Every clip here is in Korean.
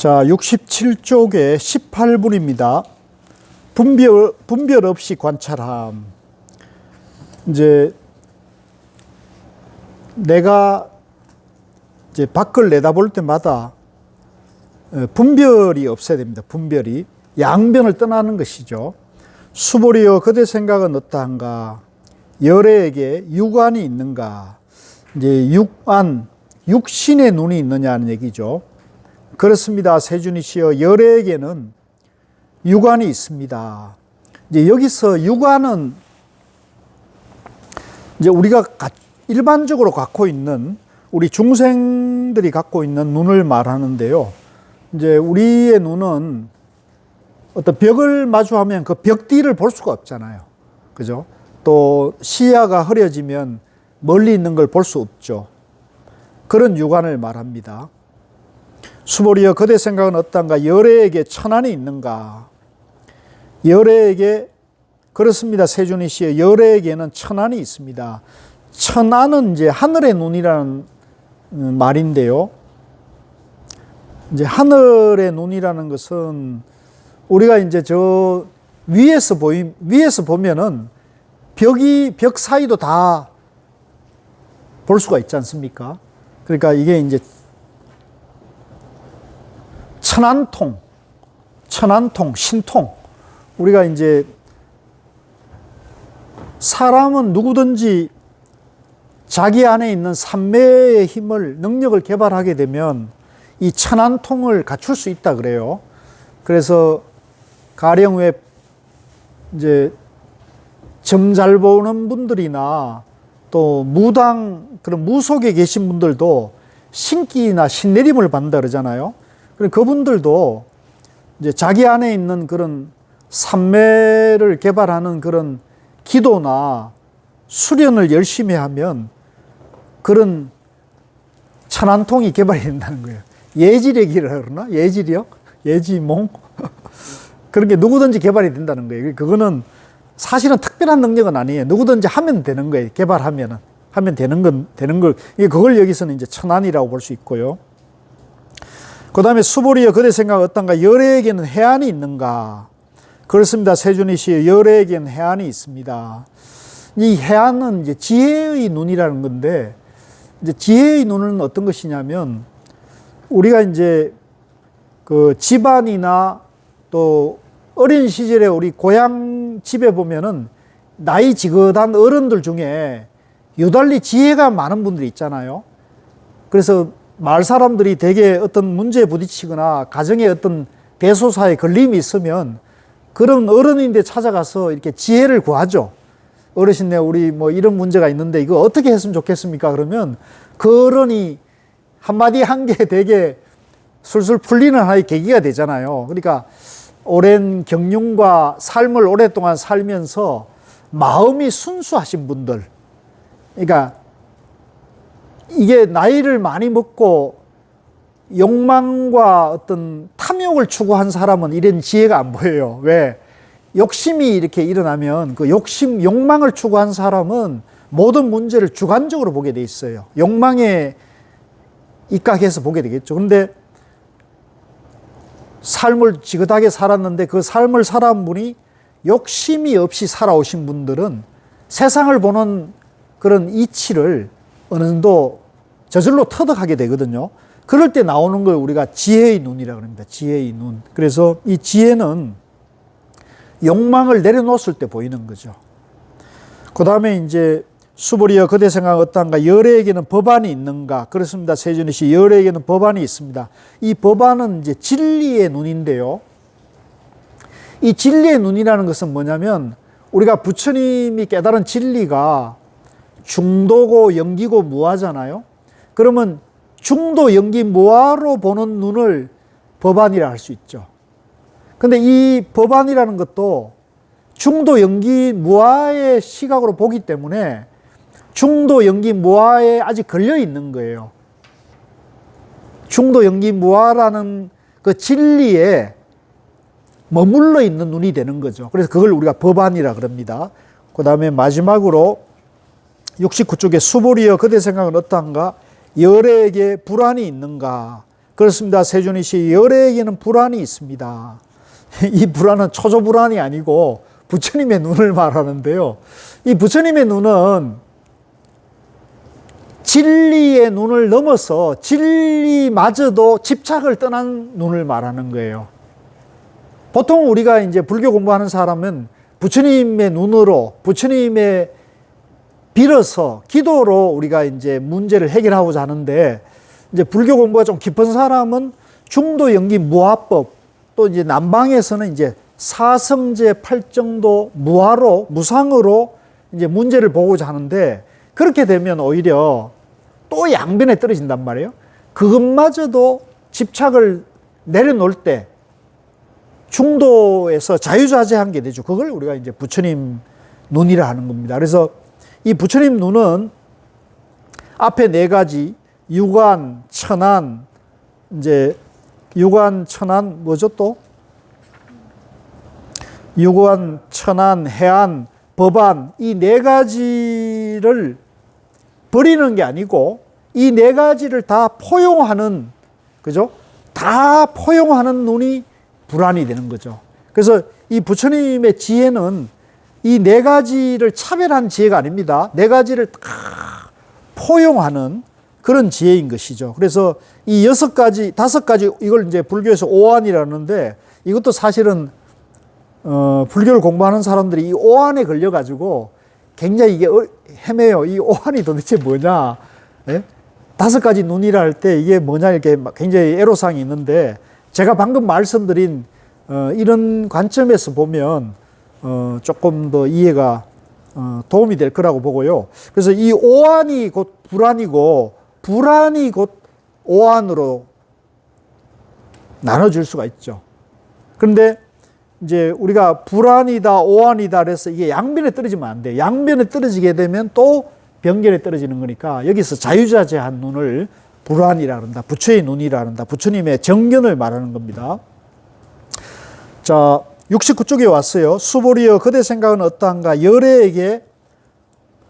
자, 67쪽에 18분입니다. 분별 없이 관찰함. 이제 내가 이제 밖을 내다볼 때마다 분별이 없어야 됩니다. 분별이. 양변을 떠나는 것이죠. 수보리여 그대 생각은 어떠한가? 열애에게 육안이 있는가? 이제 육안, 육신의 눈이 있느냐는 얘기죠. 그렇습니다. 세준이시여, 열애에게는 육안이 있습니다. 이제 여기서 육안은 이제 우리가 일반적으로 갖고 있는, 우리 중생들이 갖고 있는 눈을 말하는데요. 이제 우리의 눈은 어떤 벽을 마주하면 그 벽 뒤를 볼 수가 없잖아요. 그죠? 또 시야가 흐려지면 멀리 있는 걸 볼 수 없죠. 그런 육안을 말합니다. 수보리여 그대 생각은 어떤가? 열애에게 천안이 있는가? 열애에게, 그렇습니다. 세준이시여, 열애에게는 천안이 있습니다. 천안은 이제 하늘의 눈이라는 말인데요. 이제 하늘의 눈이라는 것은 우리가 이제 저 위에서 보면은 벽 사이도 다 볼 수가 있지 않습니까? 그러니까 이게 이제 천안통, 신통. 우리가 이제 사람은 누구든지 자기 안에 있는 삼매의 힘을, 능력을 개발하게 되면 이 천안통을 갖출 수 있다 그래요. 그래서 가령 왜 이제 점 잘 보는 분들이나 또 무당, 그런 무속에 계신 분들도 신기나 신내림을 받는다 그러잖아요. 그분들도 이제 자기 안에 있는 그런 삼매를 개발하는 그런 기도나 수련을 열심히 하면 그런 천안통이 개발이 된다는 거예요. 예지력이라 그러나? 예지력? 예지몽? 그런 게 누구든지 개발이 된다는 거예요. 그거는 사실은 특별한 능력은 아니에요. 누구든지 하면 되는 거예요. 개발하면은. 하면 되는 걸. 그걸 여기서는 이제 천안이라고 볼 수 있고요. 그 다음에 수보리여 그대 생각 어떤가? 열애에게는 해안이 있는가? 그렇습니다. 세준이시여, 열애에게는 해안이 있습니다. 이 해안은 이제 지혜의 눈이라는 건데, 이제 지혜의 눈은 어떤 것이냐면, 우리가 이제 그 집안이나 또 어린 시절에 우리 고향 집에 보면은 나이 지긋한 어른들 중에 유달리 지혜가 많은 분들이 있잖아요. 그래서 마을 사람들이 대개 어떤 문제에 부딪히거나 가정에 어떤 대소사에 걸림이 있으면 그런 어른인데 찾아가서 이렇게 지혜를 구하죠. 어르신네, 우리 뭐 이런 문제가 있는데 이거 어떻게 했으면 좋겠습니까? 그러면 그 어른이 한마디 한 게 되게 술술 풀리는 하나의 계기가 되잖아요. 그러니까 오랜 경륜과 삶을 오랫동안 살면서 마음이 순수하신 분들, 그러니까 이게 나이를 많이 먹고 욕망과 어떤 탐욕을 추구한 사람은 이런 지혜가 안 보여요. 왜? 욕심이 이렇게 일어나면 그 욕망을 추구한 사람은 모든 문제를 주관적으로 보게 돼 있어요. 욕망에 입각해서 보게 되겠죠. 그런데 삶을 지긋하게 살았는데 그 삶을 살아온 분이 욕심이 없이 살아오신 분들은 세상을 보는 그런 이치를 어느 정도 저절로 터득하게 되거든요. 그럴 때 나오는 걸 우리가 지혜의 눈이라고 합니다. 지혜의 눈. 그래서 이 지혜는 욕망을 내려놓았을 때 보이는 거죠. 그 다음에 이제 수보리여 그대 생각 어떤가? 열애에게는 법안이 있는가? 그렇습니다. 세준이시, 열애에게는 법안이 있습니다. 이 법안은 이제 진리의 눈인데요. 이 진리의 눈이라는 것은 뭐냐면 우리가 부처님이 깨달은 진리가 중도고 영기고 무아잖아요. 그러면 중도, 영기, 무아로 보는 눈을 법안이라 할 수 있죠. 근데 이 법안이라는 것도 중도, 영기, 무아의 시각으로 보기 때문에 중도, 영기, 무아에 아직 걸려 있는 거예요. 중도, 영기, 무아라는 그 진리에 머물러 있는 눈이 되는 거죠. 그래서 그걸 우리가 법안이라 그럽니다. 그 다음에 마지막으로 69쪽에 수보리여 그대 생각은 어떠한가? 열애에게 불안이 있는가? 그렇습니다. 세준이 씨, 열애에게는 불안이 있습니다. 이 불안은 초조 불안이 아니고 부처님의 눈을 말하는데요. 이 부처님의 눈은 진리의 눈을 넘어서 진리마저도 집착을 떠난 눈을 말하는 거예요. 보통 우리가 이제 불교 공부하는 사람은 부처님의 눈으로, 부처님의 빌어서 기도로 우리가 이제 문제를 해결하고자 하는데, 이제 불교 공부가 좀 깊은 사람은 중도 연기 무화법, 또 이제 남방에서는 이제 사성제 팔정도 무화로, 무상으로 이제 문제를 보고자 하는데, 그렇게 되면 오히려 또 양변에 떨어진단 말이에요. 그것마저도 집착을 내려놓을 때 중도에서 자유자재한 게 되죠. 그걸 우리가 이제 부처님 눈이라 하는 겁니다. 그래서 이 부처님 눈은 앞에 네 가지, 유관, 천안, 이제 유관, 천안, 뭐죠 또? 유관, 천안, 해안, 법안, 이 네 가지를 버리는 게 아니고 이 네 가지를 다 포용하는, 그죠? 다 포용하는 눈이 불안이 되는 거죠. 그래서 이 부처님의 지혜는 이 네 가지를 차별한 지혜가 아닙니다. 네 가지를 다 포용하는 그런 지혜인 것이죠. 그래서 이 6가지, 5가지, 이걸 이제 불교에서 오안이라는데, 이것도 사실은 불교를 공부하는 사람들이 이 오한에 걸려가지고 굉장히 이게 헤매요. 이 오한이 도대체 뭐냐? 예? 5가지 눈이라 할 때 이게 뭐냐? 이렇게 굉장히 애로사항이 있는데, 제가 방금 말씀드린 이런 관점에서 보면 조금 더 이해가 도움이 될 거라고 보고요. 그래서 이 오한이 곧 불안이고, 불안이 곧 오한으로 나눠질 수가 있죠. 그런데 이제 우리가 불안이다, 오한이다 그래서 이게 양변에 떨어지면 안 돼요. 양변에 떨어지게 되면 또 변결에 떨어지는 거니까 여기서 자유자재한 눈을 불안이라 그런다. 부처의 눈이라 그런다. 부처님의 정견을 말하는 겁니다. 자, 69쪽에 왔어요. 수보리여 그대 생각은 어떠한가? 열애에게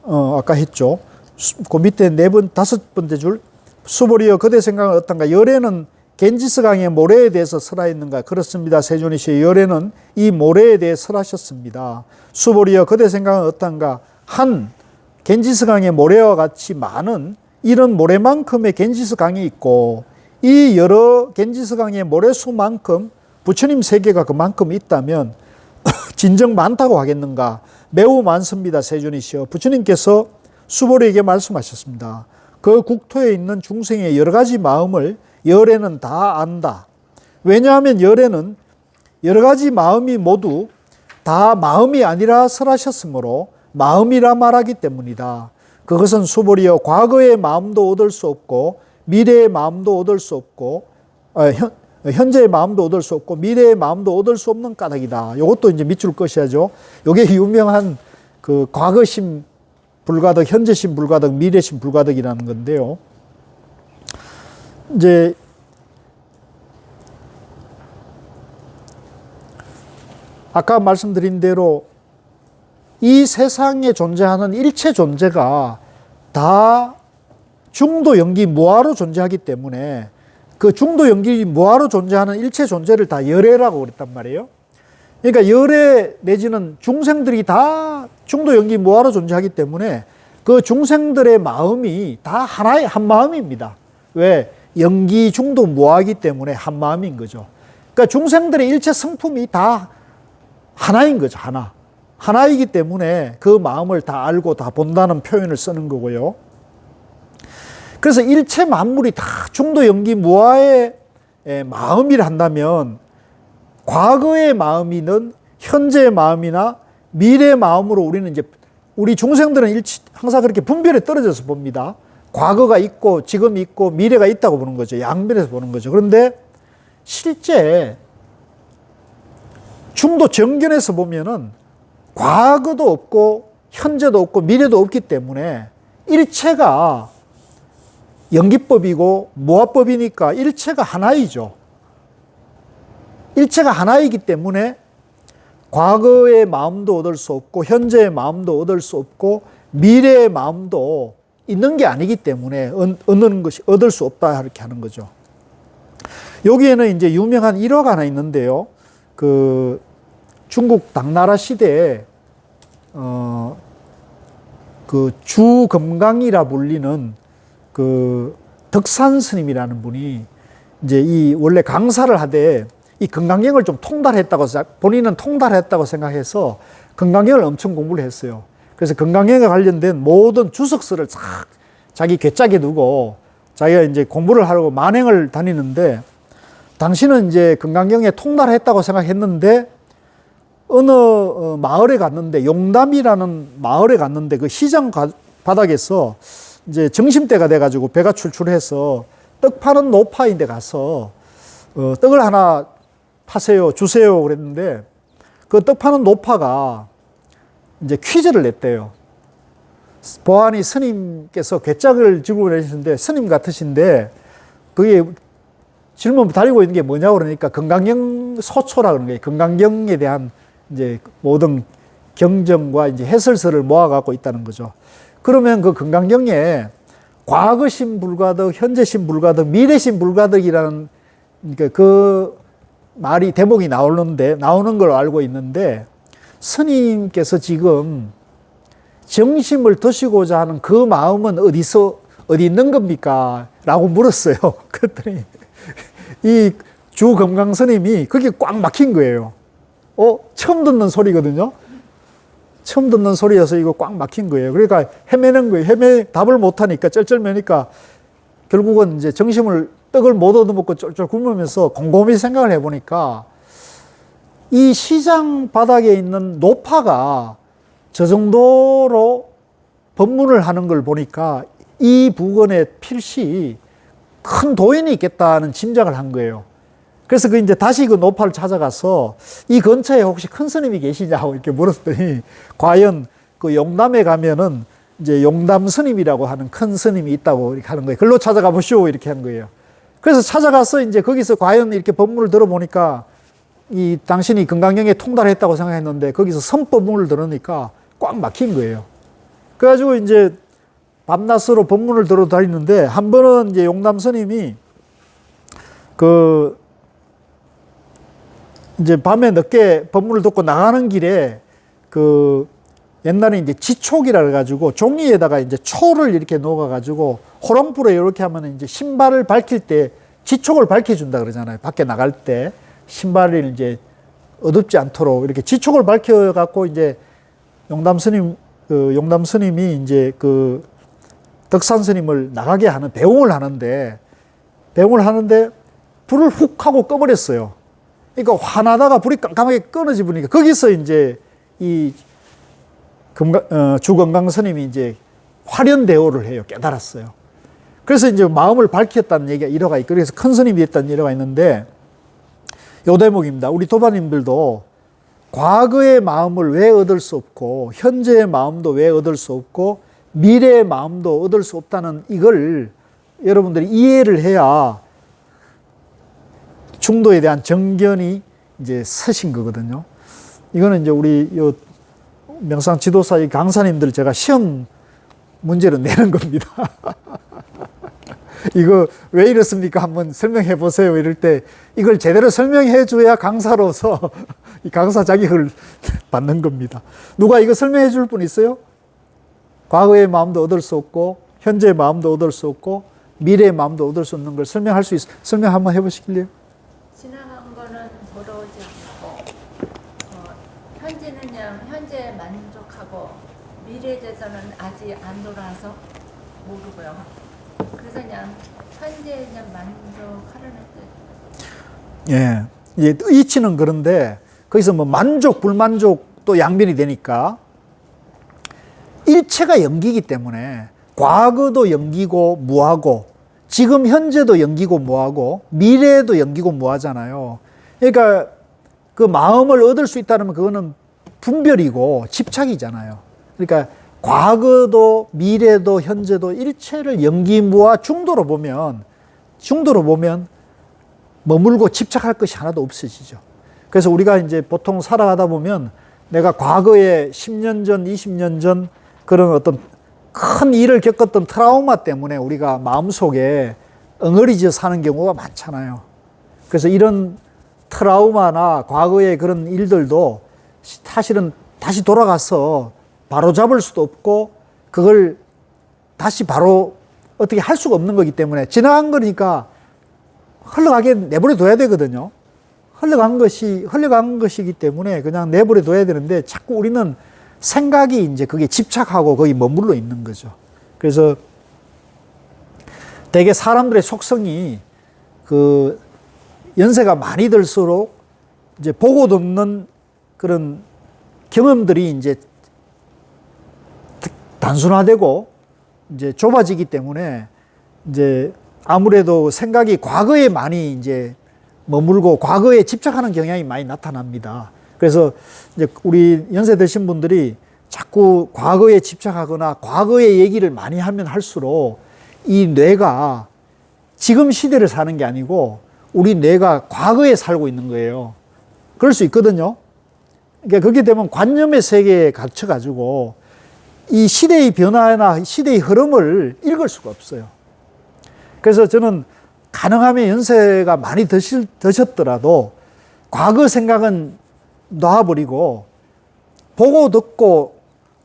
아까 했죠. 그 밑에 5번째 줄. 수보리여 그대 생각은 어떠한가? 열애는 겐지스강의 모래에 대해서 설하였는가? 그렇습니다. 세존이시여, 열애는 이 모래에 대해 설하셨습니다. 수보리여 그대 생각은 어떠한가? 한 겐지스강의 모래와 같이 많은 이런 모래만큼의 겐지스강이 있고, 이 여러 겐지스강의 모래수만큼 부처님 세계가 그만큼 있다면 진정 많다고 하겠는가? 매우 많습니다. 세존이시여. 부처님께서 수보리에게 말씀하셨습니다. 그 국토에 있는 중생의 여러 가지 마음을 열애는 다 안다. 왜냐하면 열애는 여러 가지 마음이 모두 다 마음이 아니라 설하셨으므로 마음이라 말하기 때문이다. 그것은 수보리여 과거의 마음도 얻을 수 없고 미래의 마음도 얻을 수 없고 현재의 마음도 얻을 수 없고 미래의 마음도 얻을 수 없는 까닭이다. 이것도 이제 밑줄 것이야죠. 이게 유명한 그 과거심 불가득, 현재심 불가득, 미래심 불가득이라는 건데요. 이제 아까 말씀드린 대로 이 세상에 존재하는 일체 존재가 다 중도 연기 무아로 존재하기 때문에 그 중도 연기 무아로 존재하는 일체 존재를 다 열애라고 그랬단 말이에요. 그러니까 열애 내지는 중생들이 다 중도 연기 무아로 존재하기 때문에 그 중생들의 마음이 다 하나의 한 마음입니다. 왜? 연기 중도 무아이기 때문에 한 마음인 거죠. 그러니까 중생들의 일체 성품이 다 하나인 거죠. 하나. 하나이기 때문에 그 마음을 다 알고 다 본다는 표현을 쓰는 거고요. 그래서 일체 만물이 다 중도 연기 무아의 마음이라 한다면 과거의 마음이든 현재의 마음이나 미래의 마음으로 우리는 이제 우리 중생들은 항상 그렇게 분별에 떨어져서 봅니다. 과거가 있고 지금이 있고 미래가 있다고 보는 거죠. 양변에서 보는 거죠. 그런데 실제 중도 정견에서 보면은 과거도 없고 현재도 없고 미래도 없기 때문에 일체가 연기법이고 무아법이니까 일체가 하나이죠. 일체가 하나이기 때문에 과거의 마음도 얻을 수 없고 현재의 마음도 얻을 수 없고 미래의 마음도 있는 게 아니기 때문에 얻는 것이 얻을 수 없다 이렇게 하는 거죠. 여기에는 이제 유명한 일화가 하나 있는데요. 그 중국 당나라 시대에 그 주금강이라 불리는 그 덕산 스님이라는 분이 이제 이 원래 강사를 하되 이 금강경을 좀 통달했다고, 본인은 통달했다고 생각해서 금강경을 엄청 공부를 했어요. 그래서 금강경에 관련된 모든 주석서를 싹 자기 괴짝에 두고 자기가 이제 공부를 하려고 만행을 다니는데, 당시는 이제 금강경에 통달했다고 생각했는데 어느 마을에 갔는데, 용담이라는 마을에 갔는데 그 시장 바닥에서 이제 점심때가 돼가지고 배가 출출해서 떡 파는 노파인데 가서 떡을 하나 파세요, 주세요 그랬는데, 그 떡 파는 노파가 이제 퀴즈를 냈대요. 보아하니 스님께서 괴짝을 쥐고 계시는데 스님 같으신데 그게 질문 달리고 있는 게 뭐냐고 그러니까 금강경 소초라 그러는 거예요. 금강경에 대한 이제 모든 경전과 이제 해설서를 모아갖고 있다는 거죠. 그러면 그 금강경에 과거신 불가득, 현재신 불가득, 미래신 불가득이라는 그러니까 그 말이 대목이 나오는 걸 알고 있는데, 스님께서 지금 정심을 드시고자 하는 그 마음은 어디 있는 겁니까? 라고 물었어요. 그랬더니 이 주금강 스님이 그게 꽉 막힌 거예요. 처음 듣는 소리거든요. 처음 듣는 소리여서 이거 꽉 막힌 거예요. 그러니까 헤매는 거예요. 답을 못하니까 쩔쩔매니까 결국은 이제 떡을 못 얻어먹고 쩔쩔 굶으면서 곰곰이 생각을 해보니까 이 시장 바닥에 있는 노파가 저 정도로 법문을 하는 걸 보니까 이 부근에 필시 큰 도인이 있겠다는 짐작을 한 거예요. 그래서 이제 다시 그 노파를 찾아가서 이 근처에 혹시 큰 스님이 계시냐고 이렇게 물었더니, 과연 그 용담에 가면은 이제 용담 스님이라고 하는 큰 스님이 있다고 이렇게 하는 거예요. 글로 찾아가 보시오 이렇게 한 거예요. 그래서 찾아가서 이제 거기서 과연 이렇게 법문을 들어보니까 이 당신이 금강경에 통달했다고 생각했는데 거기서 선법문을 들으니까 꽉 막힌 거예요. 그래가지고 이제 밤낮으로 법문을 들어 다니는데, 한 번은 이제 용담 스님이 이제 밤에 늦게 법문을 듣고 나가는 길에 옛날에 이제 지촉이라 해가지고 종이에다가 이제 초를 이렇게 녹아가지고 호롱불에 이렇게 하면 이제 신발을 밝힐 때 지촉을 밝혀준다 그러잖아요. 밖에 나갈 때 신발을 이제 어둡지 않도록 이렇게 지촉을 밝혀갖고 이제 용담 스님이 이제 그 덕산 스님을 나가게 하는 배웅을 하는데 불을 훅 하고 꺼버렸어요. 그러니까 화나다가 불이 깜깜하게 끊어지 보니까 거기서 이제 이 주건강 스님이 이제 화련대오를 해요. 깨달았어요. 그래서 이제 마음을 밝혔다는 얘기가 일화가 있고, 그래서 큰 스님이 됐다는 일화가 있는데, 요 대목입니다. 우리 도반님들도 과거의 마음을 왜 얻을 수 없고, 현재의 마음도 왜 얻을 수 없고, 미래의 마음도 얻을 수 없다는 이걸 여러분들이 이해를 해야 중도에 대한 정견이 이제 서신 거거든요. 이거는 이제 우리 요 명상 지도사의 강사님들 제가 시험 문제로 내는 겁니다. 이거 왜 이렇습니까? 한번 설명해 보세요. 이럴 때 이걸 제대로 설명해 줘야 강사로서 이 강사 자격을 받는 겁니다. 누가 이거 설명해 줄 분 있어요? 과거의 마음도 얻을 수 없고, 현재의 마음도 얻을 수 없고, 미래의 마음도 얻을 수 없는 걸 설명 한번 해보시길래요? 지나간 거는 돌아오지 않고, 현재에 만족하고, 미래에 대해서는 아직 안 돌아와서 모르고요. 그래서 그냥 현재에 그냥 만족하려는 뜻. 예. 이제 이치는 그런데 거기서 뭐 만족, 불만족 또 양변이 되니까, 일체가 영기이기 때문에 과거도 영기고 무하고, 지금 현재도 영기고 무하고, 미래에도 영기고 무하잖아요. 그러니까 그 마음을 얻을 수 있다면 그거는 분별이고 집착이잖아요. 그러니까 과거도 미래도 현재도 일체를 영기무아 중도로 보면 머물고 집착할 것이 하나도 없어지죠. 그래서 우리가 이제 보통 살아가다 보면 내가 과거에 10년 전, 20년 전 그런 어떤 큰 일을 겪었던 트라우마 때문에 우리가 마음속에 엉어리져 사는 경우가 많잖아요. 그래서 이런 트라우마나 과거의 그런 일들도 사실은 다시 돌아가서 바로 잡을 수도 없고 그걸 다시 바로 어떻게 할 수가 없는 거기 때문에 지나간 거니까 흘러가게 내버려 둬야 되거든요. 흘러간 것이기 때문에 그냥 내버려 둬야 되는데 자꾸 우리는 생각이 이제 그게 집착하고 거기 머물러 있는 거죠. 그래서 되게 사람들의 속성이 그 연세가 많이 들수록 이제 보고도 없는 그런 경험들이 이제 단순화되고 이제 좁아지기 때문에 이제 아무래도 생각이 과거에 많이 이제 머물고 과거에 집착하는 경향이 많이 나타납니다. 그래서 이제 우리 연세 드신 분들이 자꾸 과거에 집착하거나 과거의 얘기를 많이 하면 할수록 이 뇌가 지금 시대를 사는 게 아니고 우리 뇌가 과거에 살고 있는 거예요. 그럴 수 있거든요. 그러니까 그렇게 되면 관념의 세계에 갇혀가지고 이 시대의 변화나 시대의 흐름을 읽을 수가 없어요. 그래서 저는 가능하면 연세가 많이 드셨더라도 과거 생각은 놔버리고 보고 듣고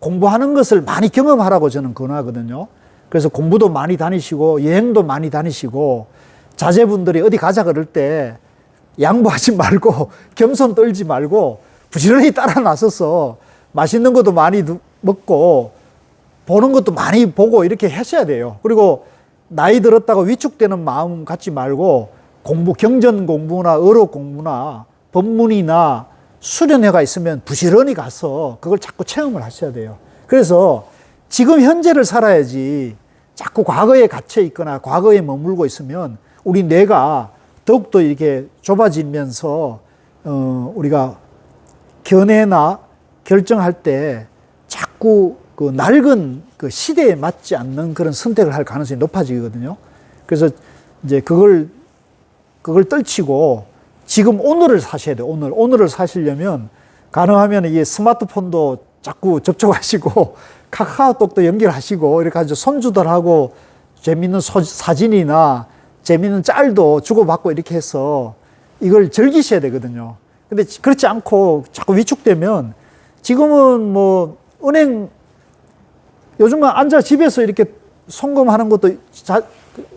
공부하는 것을 많이 경험하라고 저는 권하거든요. 그래서 공부도 많이 다니시고 여행도 많이 다니시고 자제분들이 어디 가자 그럴 때 양보하지 말고 겸손 떨지 말고 부지런히 따라 나서서 맛있는 것도 많이 먹고 보는 것도 많이 보고 이렇게 하셔야 돼요. 그리고 나이 들었다고 위축되는 마음 갖지 말고 경전 공부나 어록 공부나 법문이나 수련회가 있으면 부지런히 가서 그걸 자꾸 체험을 하셔야 돼요. 그래서 지금 현재를 살아야지 자꾸 과거에 갇혀 있거나 과거에 머물고 있으면 우리 뇌가 더욱더 이렇게 좁아지면서 우리가 견해나 결정할 때 자꾸 그 낡은 그 시대에 맞지 않는 그런 선택을 할 가능성이 높아지거든요. 그래서 이제 그걸 떨치고 지금 오늘을 사셔야 돼요. 오늘을 사시려면 가능하면 이게 스마트폰도 자꾸 접촉하시고 카카오톡도 연결하시고 이렇게 해서 손주들하고 재밌는 사진이나 재밌는 짤도 주고받고 이렇게 해서 이걸 즐기셔야 되거든요. 근데 그렇지 않고 자꾸 위축되면 지금은 뭐 은행 요즘은 앉아 집에서 이렇게 송금하는 것도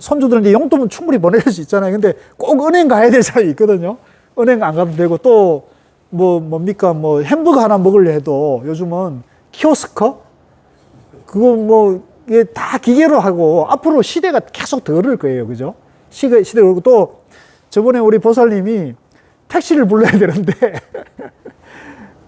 손주들한테 용돈은 충분히 보낼 수 있잖아요. 근데 꼭 은행 가야 될 사람이 있거든요. 은행 안 가도 되고 또 뭡니까 햄버거 하나 먹으려 해도 요즘은 키오스크 그거 이게 다 기계로 하고 앞으로 시대가 계속 더 어려울 거예요. 그죠? 시대가 그리고 또 저번에 우리 보살님이 택시를 불러야 되는데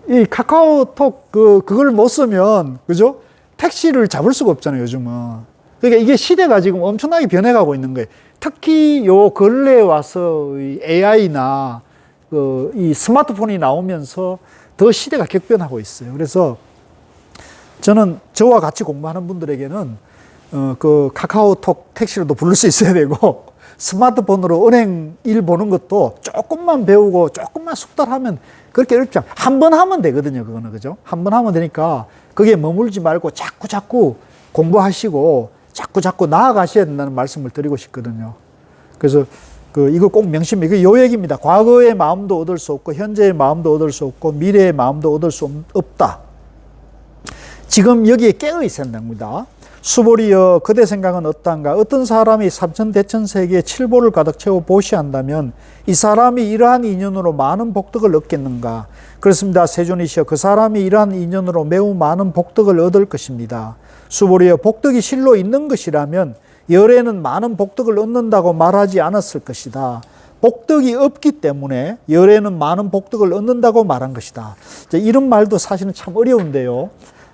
이 카카오톡 그걸 못 쓰면 그죠? 택시를 잡을 수가 없잖아요, 요즘은. 그러니까 이게 시대가 지금 엄청나게 변해가고 있는 거예요. 특히 요 근래에 와서 이 AI나 이 스마트폰이 나오면서 더 시대가 격변하고 있어요. 그래서 저는 저와 같이 공부하는 분들에게는 그 카카오톡 택시로도 부를 수 있어야 되고 스마트폰으로 은행 일 보는 것도 조금만 배우고 조금만 숙달하면 그렇게 어렵지 않아요. 한 번 하면 되거든요, 그거는. 그죠? 한 번 하면 되니까 거기에 머물지 말고 자꾸 공부하시고 자꾸 나아가셔야 된다는 말씀을 드리고 싶거든요. 그래서 이거 꼭 명심해. 이거 요 얘기입니다. 과거의 마음도 얻을 수 없고 현재의 마음도 얻을 수 없고 미래의 마음도 얻을 수 없다. 지금 여기에 깨어 있어야 됩니다. 수보리여 그대 생각은 어떠한가? 어떤 사람이 삼천대천세계에 칠보를 가득 채워 보시한다면 이 사람이 이러한 인연으로 많은 복덕을 얻겠는가? 그렇습니다. 세존이시여 그 사람이 이러한 인연으로 매우 많은 복덕을 얻을 것입니다. 수보리여 복덕이 실로 있는 것이라면 열에는 많은 복덕을 얻는다고 말하지 않았을 것이다. 복덕이 없기 때문에 열에는 많은 복덕을 얻는다고 말한 것이다. 이런 말도 사실은 참 어려운데요.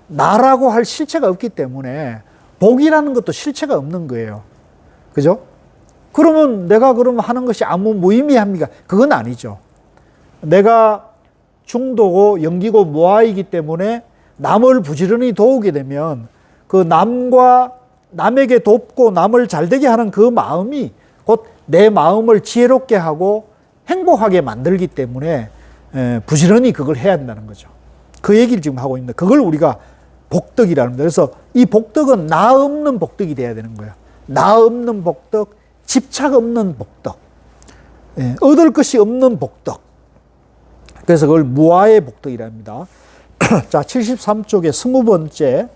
나라고 할 실체가 없기 때문에 복이라는 것도 실체가 없는 거예요. 그죠? 그러면 내가 하는 것이 아무 무의미합니까? 그건 아니죠. 내가 중도고 영기고 모아이기 때문에 남을 부지런히 도우게 되면 그 남에게 돕고 남을 잘되게 하는 그 마음이 곧 내 마음을 지혜롭게 하고 행복하게 만들기 때문에 부지런히 그걸 해야 한다는 거죠. 그 얘기를 지금 하고 있는데 그걸 우리가 복덕이라는 거예요. 그래서 이 복덕은 나 없는 복덕이 돼야 되는 거예요. 나 없는 복덕, 집착 없는 복덕. 예, 얻을 것이 없는 복덕. 그래서 그걸 무아의 복덕이라 합니다. 자, 73쪽에 20번째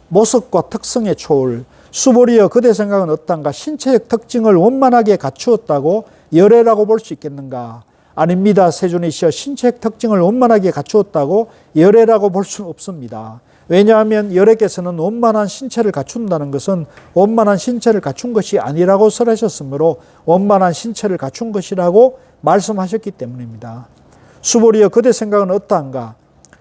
모습과 특성의 초월. 수보리여 그대 생각은 어떤가? 신체적 특징을 원만하게 갖추었다고 열애라고 볼 수 있겠는가? 아닙니다. 세존이시여 신체적 특징을 원만하게 갖추었다고 열애라고 볼 수는 없습니다. 왜냐하면 열애께서는 원만한 신체를 갖춘다는 것은 원만한 신체를 갖춘 것이 아니라고 설하셨으므로 원만한 신체를 갖춘 것이라고 말씀하셨기 때문입니다. 수보리여 그대 생각은 어떠한가?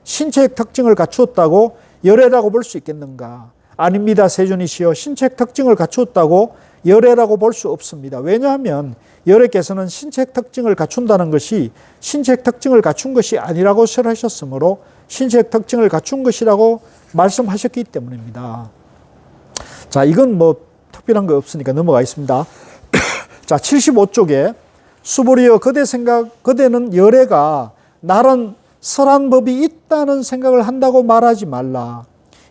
신체적 특징을 갖추었다고 열애라고 볼 수 있겠는가? 아닙니다. 세존이시여 신체적 특징을 갖추었다고 열애라고 볼 수 없습니다. 왜냐하면 열애께서는 신체적 특징을 갖춘다는 것이 신체적 특징을 갖춘 것이 아니라고 설하셨으므로 신체적 특징을 갖춘 것이라고 말씀하셨기 때문입니다. 자, 이건 뭐 특별한 거 없으니까 넘어가겠습니다. 자, 75쪽에 수보리여 그대 생각, 그대는 열애가 나란 설한 법이 있다는 생각을 한다고 말하지 말라.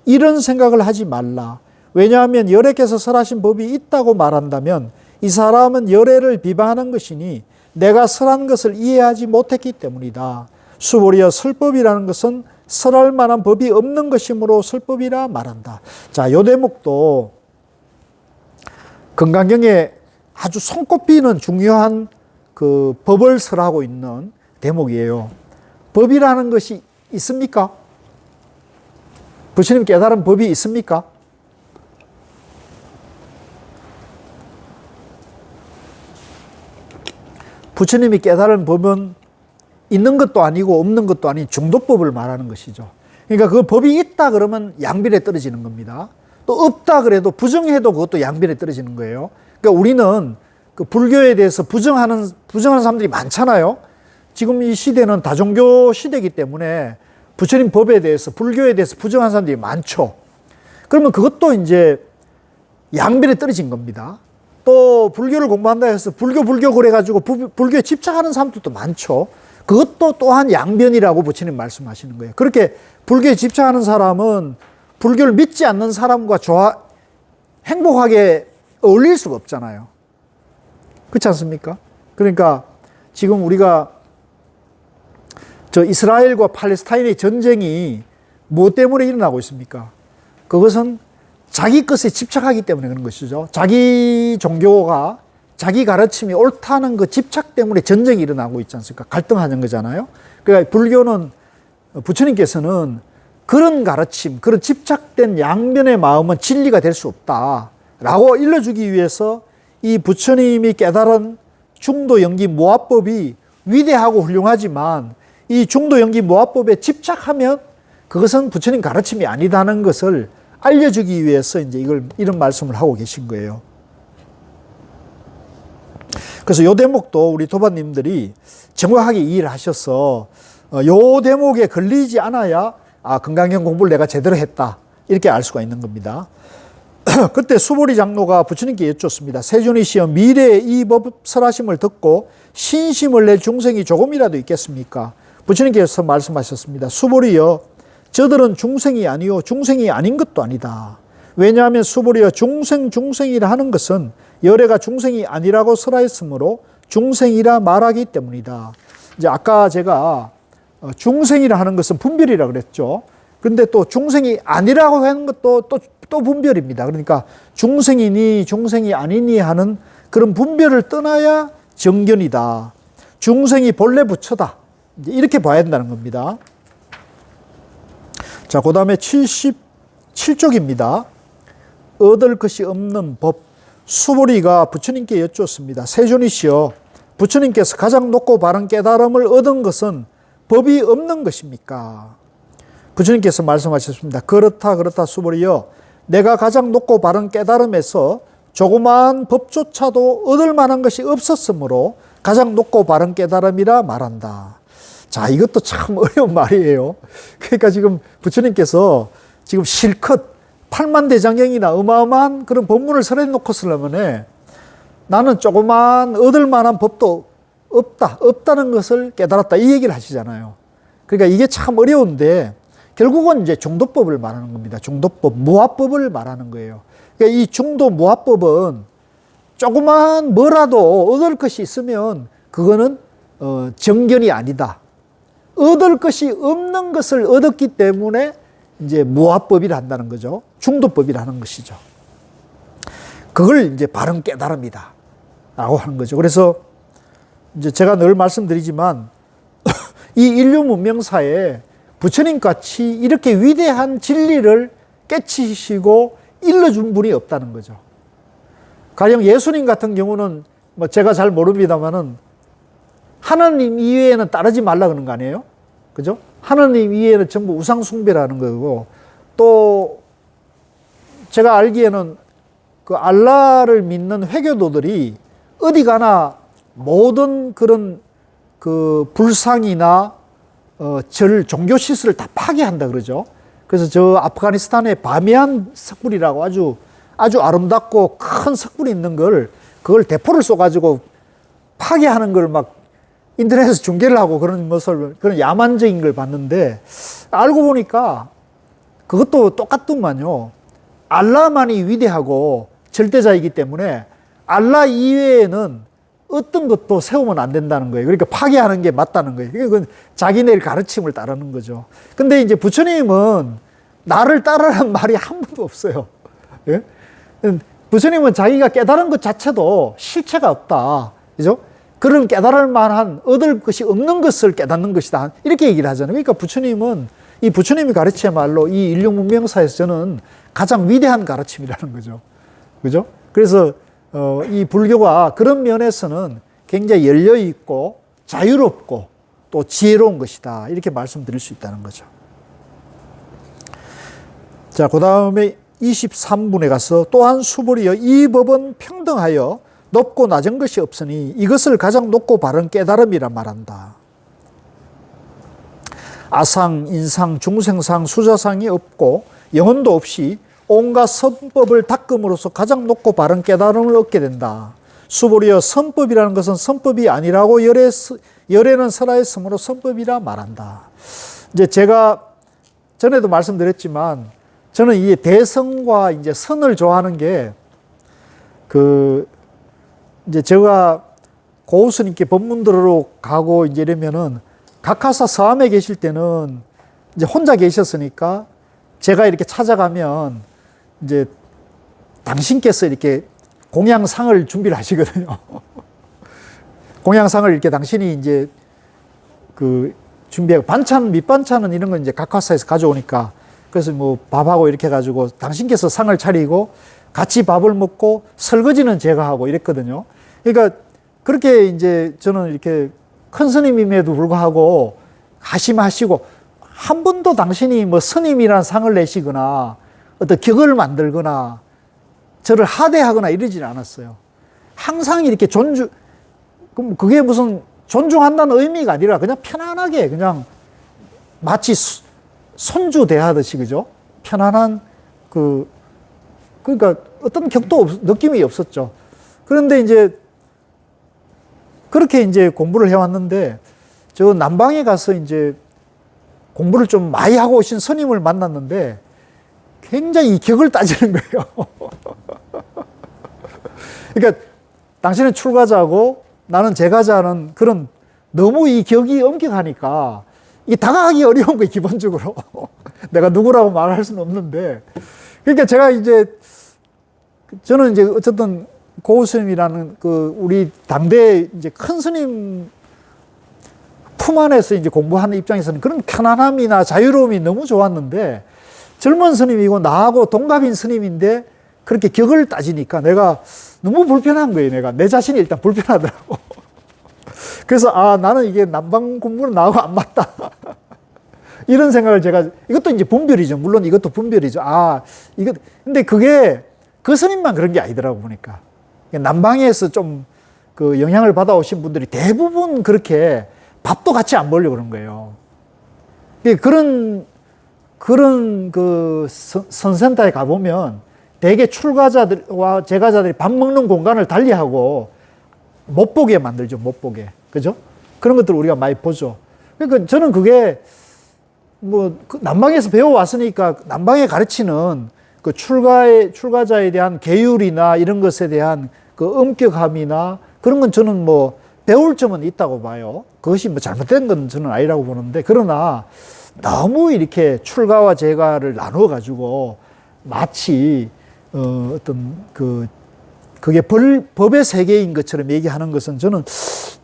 이런 생각을 하지 말라. 왜냐하면 열애께서 설하신 법이 있다고 말한다면 이 사람은 열애를 비방하는 것이니 내가 설한 것을 이해하지 못했기 때문이다. 수보리여 설법이라는 것은 설할 만한 법이 없는 것이므로 설법이라 말한다. 자, 요 대목도 건강경에 아주 손꼽히는 중요한 그 법을 설하고 있는 대목이에요. 법이라는 것이 있습니까? 부처님 깨달은 법이 있습니까? 부처님이 깨달은 법은 있는 것도 아니고 없는 것도 아닌 중도법을 말하는 것이죠. 그러니까 그 법이 있다 그러면 양비례 떨어지는 겁니다. 또 없다 그래도 부정해도 그것도 양비례 떨어지는 거예요. 그러니까 우리는 그 불교에 대해서 부정하는 사람들이 많잖아요. 지금 이 시대는 다종교 시대이기 때문에 부처님 법에 대해서, 불교에 대해서 부정하는 사람들이 많죠. 그러면 그것도 이제 양비례 떨어진 겁니다. 또 불교를 공부한다 해서 불교 그래가지고 불교에 집착하는 사람들도 많죠. 그것도 또한 양변이라고 부처님 말씀하시는 거예요. 그렇게 불교에 집착하는 사람은 불교를 믿지 않는 사람과 행복하게 어울릴 수가 없잖아요. 그렇지 않습니까? 그러니까 지금 우리가 이스라엘과 팔레스타인의 전쟁이 무엇 때문에 일어나고 있습니까? 그것은 자기 것에 집착하기 때문에 그런 것이죠. 자기 종교가, 자기 가르침이 옳다는 그 집착 때문에 전쟁이 일어나고 있지 않습니까? 갈등하는 거잖아요. 그러니까 불교는, 부처님께서는 그런 가르침, 그런 집착된 양면의 마음은 진리가 될 수 없다라고 일러주기 위해서 이 부처님이 깨달은 중도연기 모화법이 위대하고 훌륭하지만 이 중도연기 모화법에 집착하면 그것은 부처님 가르침이 아니다는 것을 알려주기 위해서 이제 이런 말씀을 하고 계신 거예요. 그래서 이 대목도 우리 도반님들이 정확하게 이해를 하셔서 이 대목에 걸리지 않아야 건강경 공부를 내가 제대로 했다 이렇게 알 수가 있는 겁니다. 그때 수보리 장로가 부처님께 여쭙습니다. 세존이시여 미래에 이 법 설하심을 듣고 신심을 낼 중생이 조금이라도 있겠습니까? 부처님께서 말씀하셨습니다. 수보리여 저들은 중생이 아니요 중생이 아닌 것도 아니다. 왜냐하면 수보리여 중생이라 하는 것은 열애가 중생이 아니라고 설하였으므로 중생이라 말하기 때문이다. 이제 아까 제가 중생이라 하는 것은 분별이라 그랬죠. 그런데 또 중생이 아니라고 하는 것도 또 분별입니다. 그러니까 중생이니 중생이 아니니 하는 그런 분별을 떠나야 정견이다. 중생이 본래 부처다. 이렇게 봐야 된다는 겁니다. 자, 그 다음에 77쪽입니다. 얻을 것이 없는 법. 수보리가 부처님께 여쭙습니다. 세존이시여, 부처님께서 가장 높고 바른 깨달음을 얻은 것은 법이 없는 것입니까? 부처님께서 말씀하셨습니다. 그렇다 수보리여, 내가 가장 높고 바른 깨달음에서 조그마한 법조차도 얻을 만한 것이 없었으므로 가장 높고 바른 깨달음이라 말한다. 자, 이것도 참 어려운 말이에요. 그러니까 지금 부처님께서 지금 실컷 8만 대장경이나 어마어마한 그런 법문을 설해 놓고 쓰려면 나는 조그만 얻을 만한 법도 없다는 것을 깨달았다. 이 얘기를 하시잖아요. 그러니까 이게 참 어려운데 결국은 이제 중도법을 말하는 겁니다. 중도법, 무화법을 말하는 거예요. 그러니까 이 중도 무화법은 조그만 뭐라도 얻을 것이 있으면 그거는 정견이 아니다. 얻을 것이 없는 것을 얻었기 때문에 이제 무아법이라 한다는 거죠. 중도법이라는 것이죠. 그걸 이제 바른 깨달음이다 라고 하는 거죠. 그래서 이제 제가 늘 말씀드리지만 이 인류 문명사에 부처님 같이 이렇게 위대한 진리를 깨치시고 일러준 분이 없다는 거죠. 가령 예수님 같은 경우는 뭐 제가 잘 모릅니다만은 하나님 이외에는 따르지 말라 그러는 거 아니에요? 그죠? 하나님 이외에는 전부 우상숭배라는 거고, 또 제가 알기에는 그 알라를 믿는 회교도들이 어디 가나 모든 그런 그 불상이나 절 종교 시설을 다 파괴한다 그러죠. 그래서 저 아프가니스탄의 바미안 석굴이라고 아주 아름답고 큰 석굴이 있는 그걸 대포를 쏘가지고 파괴하는 걸 막 인터넷에서 중계를 하고 그런 모습을, 그런 야만적인 걸 봤는데, 알고 보니까 그것도 똑같더만요. 알라만이 위대하고 절대자이기 때문에 알라 이외에는 어떤 것도 세우면 안 된다는 거예요. 그러니까 파괴하는 게 맞다는 거예요. 그건 자기네 가르침을 따르는 거죠. 근데 이제 부처님은 나를 따르라는 말이 한 번도 없어요. 예? 부처님은 자기가 깨달은 것 자체도 실체가 없다. 그죠? 그런 깨달을 만한 얻을 것이 없는 것을 깨닫는 것이다. 이렇게 얘기를 하잖아요. 그러니까 부처님은 이 부처님이 가르치야말로 이 인류 문명사에서 저는 가장 위대한 가르침이라는 거죠. 그죠? 그래서 이 불교가 그런 면에서는 굉장히 열려 있고 자유롭고 또 지혜로운 것이다. 이렇게 말씀드릴 수 있다는 거죠. 자, 그 다음에 23분에 가서 또한 수불이여 이 법은 평등하여 높고 낮은 것이 없으니 이것을 가장 높고 바른 깨달음이라 말한다. 아상, 인상, 중생상, 수자상이 없고 영혼도 없이 온갖 선법을 닦음으로써 가장 높고 바른 깨달음을 얻게 된다. 수불이여 선법이라는 것은 선법이 아니라고 열에는 설하였으므로 선법이라 말한다. 이제 제가 전에도 말씀드렸지만 저는 이 대성과 이제 선을 좋아하는 게 이제 제가 고우스님께 법문 들으러 가고 이제 이러면은 각하사 서함에 계실 때는 이제 혼자 계셨으니까 제가 이렇게 찾아가면 이제 당신께서 이렇게 공양상을 준비를 하시거든요. 공양상을 이렇게 당신이 이제 준비하고 반찬, 밑반찬은 이런 건 이제 각하사에서 가져오니까 그래서 뭐 밥하고 이렇게 해가지고 당신께서 상을 차리고 같이 밥을 먹고 설거지는 제가 하고 이랬거든요. 그러니까 그렇게 이제 저는 이렇게 큰 스님임에도 불구하고 하심하시고 한 번도 당신이 뭐 스님이라는 상을 내시거나 어떤 격을 만들거나 저를 하대하거나 이러지는 않았어요. 항상 이렇게 그럼 그게 무슨 존중한다는 의미가 아니라 그냥 편안하게 그냥 마치 손주 대하듯이 그죠? 편안한 그러니까 어떤 격도 느낌이 없었죠. 그런데 이제 그렇게 이제 공부를 해왔는데 저 남방에 가서 이제 공부를 좀 많이 하고 오신 스님을 만났는데 굉장히 이 격을 따지는 거예요. 그러니까 당신은 출가자고 나는 재가자는 그런 너무 이 격이 엄격하니까 이게 다가가기 어려운 거예요, 기본적으로. 내가 누구라고 말할 수는 없는데. 그러니까 제가 이제 저는 이제 어쨌든 고우스님이라는 우리 당대 이제 큰 스님 품 안에서 이제 공부하는 입장에서는 그런 편안함이나 자유로움이 너무 좋았는데 젊은 스님이고 나하고 동갑인 스님인데 그렇게 격을 따지니까 내가 너무 불편한 거예요. 내 자신이 일단 불편하더라고. 그래서 나는 이게 남방 공부는 나하고 안 맞다. 이런 생각을 이것도 이제 분별이죠. 물론 이것도 분별이죠. 근데 그게 그 스님만 그런 게 아니더라고 보니까. 남방에서 좀 영향을 받아오신 분들이 대부분 그렇게 밥도 같이 안 먹으려고 그런 거예요. 그런 선센터에 가보면 대개 출가자들과 재가자들이 밥 먹는 공간을 달리하고 못 보게 만들죠, 못 보게. 그죠? 그런 것들 우리가 많이 보죠. 그러니까 저는 그게 남방에서 배워왔으니까 남방에 가르치는 출가자에 대한 계율이나 이런 것에 대한 엄격함이나 그런 건 저는 배울 점은 있다고 봐요. 그것이 뭐 잘못된 건 저는 아니라고 보는데, 그러나 너무 이렇게 출가와 재가를 나누어 가지고 마치 어떤 그게 법의 세계인 것처럼 얘기하는 것은 저는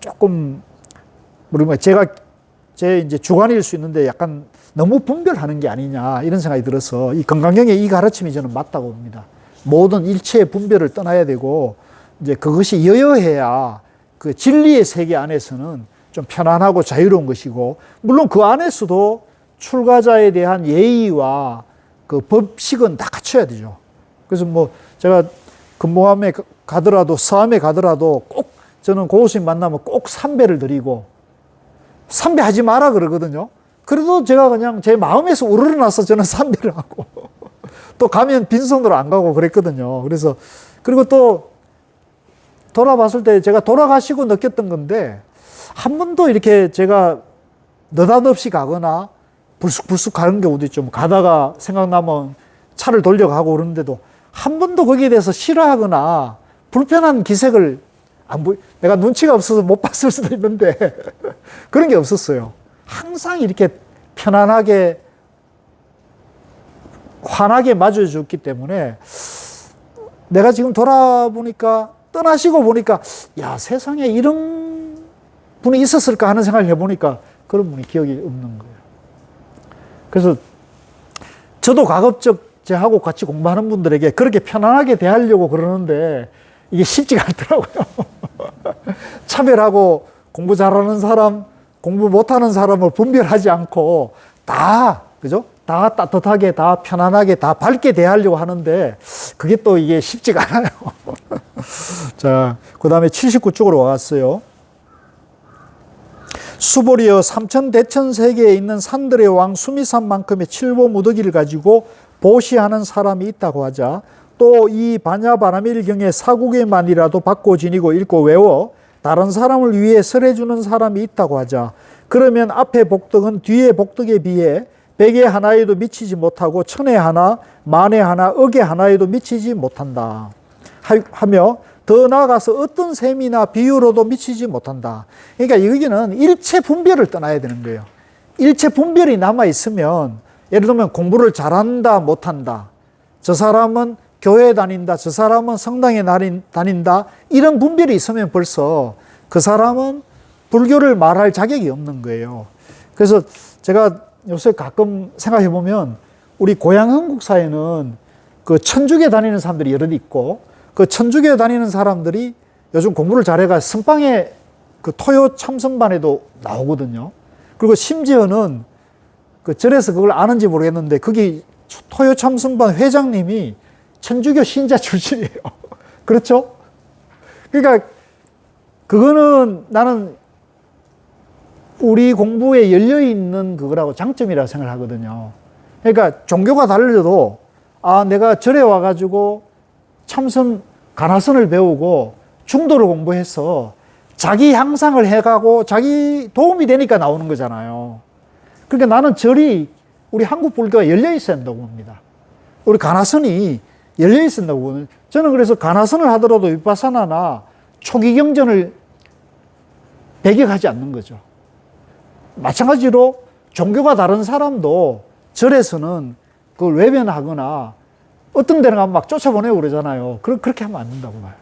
조금 모르겠어요. 제가 제 이제 주관일 수 있는데 약간 너무 분별하는 게 아니냐 이런 생각이 들어서 이 건강경의 이 가르침이 저는 맞다고 봅니다. 모든 일체의 분별을 떠나야 되고 이제 그것이 여여해야 그 진리의 세계 안에서는 좀 편안하고 자유로운 것이고, 물론 그 안에서도 출가자에 대한 예의와 그 법식은 다 갖춰야 되죠. 그래서 뭐 제가 근무함에 가더라도 서함에 가더라도 꼭 저는 고우스님 만나면 꼭 삼배를 드리고, 삼배하지 마라 그러거든요. 그래도 제가 그냥 제 마음에서 우러러나서 저는 삼배를 하고 또 가면 빈손으로 안 가고 그랬거든요. 그래서 그리고 또 돌아봤을 때 제가 돌아가시고 느꼈던 건데, 한 번도 이렇게 제가 느닷없이 가거나 불쑥불쑥 가는 경우도 있죠. 뭐 가다가 생각나면 차를 돌려가고 그러는데도 한 번도 거기에 대해서 싫어하거나 불편한 기색을 내가 눈치가 없어서 못 봤을 수도 있는데 그런 게 없었어요. 항상 이렇게 편안하게 환하게 맞아줬기 때문에 내가 지금 돌아보니까, 떠나시고 보니까, 야, 세상에 이런 분이 있었을까 하는 생각을 해보니까 그런 분이 기억이 없는 거예요. 그래서 저도 가급적 저하고 같이 공부하는 분들에게 그렇게 편안하게 대하려고 그러는데 이게 쉽지가 않더라고요. 차별하고 공부 잘하는 사람, 공부 못하는 사람을 분별하지 않고 다, 그죠? 다 따뜻하게, 다 편안하게, 다 밝게 대하려고 하는데 그게 또 이게 쉽지가 않아요. 자, 그 다음에 79쪽으로 왔어요. 수보리여 삼천 대천 세계에 있는 산들의 왕 수미산만큼의 칠보 무더기를 가지고 보시하는 사람이 있다고 하자, 또 이 반야바라밀경의 사국에만이라도 받고 지니고 읽고 외워 다른 사람을 위해 설해주는 사람이 있다고 하자, 그러면 앞에 복덕은 뒤에 복덕에 비해 백에 하나에도 미치지 못하고 천에 하나, 만에 하나, 억에 하나에도 미치지 못한다 하며, 더 나아가서 어떤 셈이나 비유로도 미치지 못한다. 그러니까 여기는 일체 분별을 떠나야 되는 거예요. 일체 분별이 남아있으면, 예를 들면 공부를 잘한다 못한다, 저 사람은 교회에 다닌다, 저 사람은 성당에 다닌다, 이런 분별이 있으면 벌써 그 사람은 불교를 말할 자격이 없는 거예요. 그래서 제가 요새 가끔 생각해 보면 우리 고향 한국사에는 그 천주교 다니는 사람들이 여럿 있고, 그 천주교 다니는 사람들이 요즘 공부를 잘해가 선방에 그 토요 참선반에도 나오거든요. 그리고 심지어는 그 절에서 그걸 아는지 모르겠는데 거기 토요 참선반 회장님이 천주교 신자 출신이에요. 그렇죠? 그러니까 그거는 나는 우리 공부에 열려있는 그거라고 장점이라고 생각을 하거든요. 그러니까 종교가 달라도, 아, 내가 절에 와가지고 참선, 가나선을 배우고 중도를 공부해서 자기 향상을 해가고 자기 도움이 되니까 나오는 거잖아요. 그러니까 나는 절이, 우리 한국 불교가 열려 있어야 한다고 봅니다. 우리 가나선이 열려 있어야 한다고 보거든요. 저는 그래서 가나선을 하더라도 위파사나나 초기 경전을 배격하지 않는 거죠. 마찬가지로 종교가 다른 사람도 절에서는 그걸 외면하거나 어떤 데는 가면 막 쫓아보내고 그러잖아요. 그렇게 하면 안 된다고 봐요.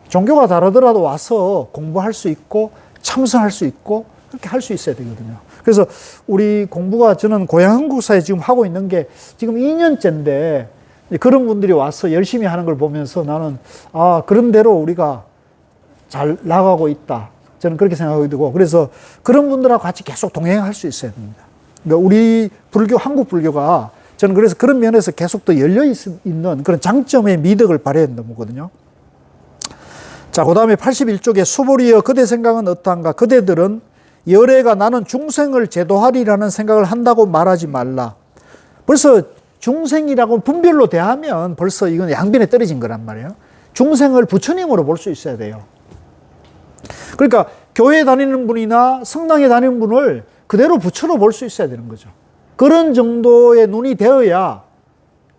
종교가 다르더라도 와서 공부할 수 있고 참선할 수 있고 그렇게 할 수 있어야 되거든요. 그래서 우리 공부가, 저는 고향 한국사에 지금 하고 있는 게 지금 2년째인데 그런 분들이 와서 열심히 하는 걸 보면서 나는, 아, 그런 대로 우리가 잘 나가고 있다, 저는 그렇게 생각하게 되고, 그래서 그런 분들하고 같이 계속 동행할 수 있어야 됩니다. 그러니까 우리 불교, 한국 불교가 저는 그래서 그런 면에서 계속 더 열려 있는 그런 장점의 미덕을 발휘해야 된다고 보거든요. 자, 그 다음에 81쪽에 수보리여 그대 생각은 어떠한가? 그대들은 열애가 나는 중생을 제도하리라는 생각을 한다고 말하지 말라. 벌써 중생이라고 분별로 대하면 벌써 이건 양변에 떨어진 거란 말이에요. 중생을 부처님으로 볼 수 있어야 돼요. 그러니까 교회에 다니는 분이나 성당에 다니는 분을 그대로 부처로 볼 수 있어야 되는 거죠. 그런 정도의 눈이 되어야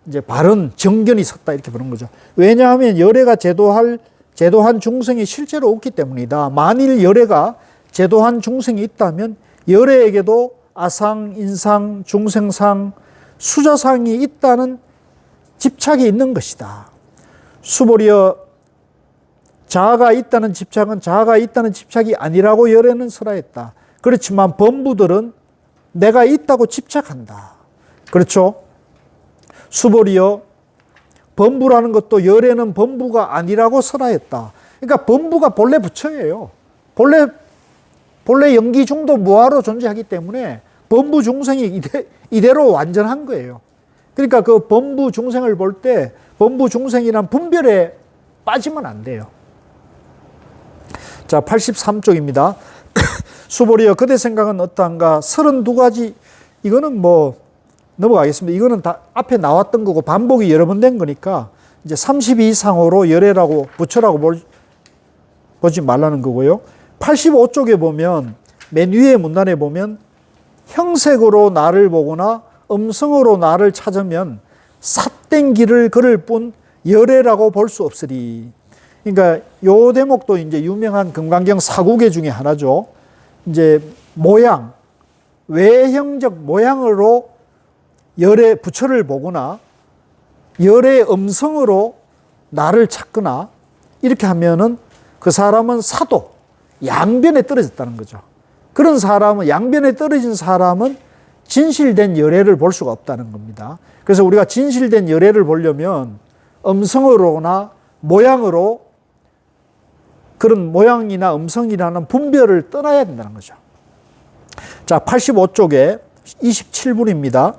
이제 바른 정견이 섰다, 이렇게 보는 거죠. 왜냐하면 열애가 제도할 제도한 중생이 실제로 없기 때문이다. 만일 열애가 제도한 중생이 있다면 열애에게도 아상, 인상, 중생상, 수자상이 있다는 집착이 있는 것이다. 수보리여 자아가 있다는 집착은 자아가 있다는 집착이 아니라고 열애는 설하였다. 그렇지만 범부들은 내가 있다고 집착한다. 그렇죠? 수보리여 범부라는 것도 열애는 범부가 아니라고 설하였다. 그러니까 범부가 본래 부처예요. 본래 영기중도 무아로 존재하기 때문에 범부 중생이 이대로 완전한 거예요. 그러니까 그 범부 중생을 볼 때 범부 중생이란 분별에 빠지면 안 돼요. 자, 83쪽입니다. 수보리여 그대 생각은 어떠한가? 32가지, 이거는 뭐 넘어가겠습니다. 이거는 다 앞에 나왔던 거고 반복이 여러 번 된 거니까 이제 32 이상으로 열애라고 부처라고 보지 말라는 거고요. 85쪽에 보면 맨 위에 문단에 보면 형색으로 나를 보거나 음성으로 나를 찾으면 삿된 길을 걸을 뿐 열애라고 볼 수 없으리. 그러니까 요 대목도 이제 유명한 금강경 사국의 중에 하나죠. 이제 모양, 외형적 모양으로 열의 부처를 보거나 열의 음성으로 나를 찾거나 이렇게 하면은 그 사람은 사도, 양변에 떨어졌다는 거죠. 그런 사람은, 양변에 떨어진 사람은 진실된 열애를 볼 수가 없다는 겁니다. 그래서 우리가 진실된 열애를 보려면 음성으로나 모양으로 그런 모양이나 음성이라는 분별을 떠나야 된다는 거죠. 자, 85쪽에 27분입니다.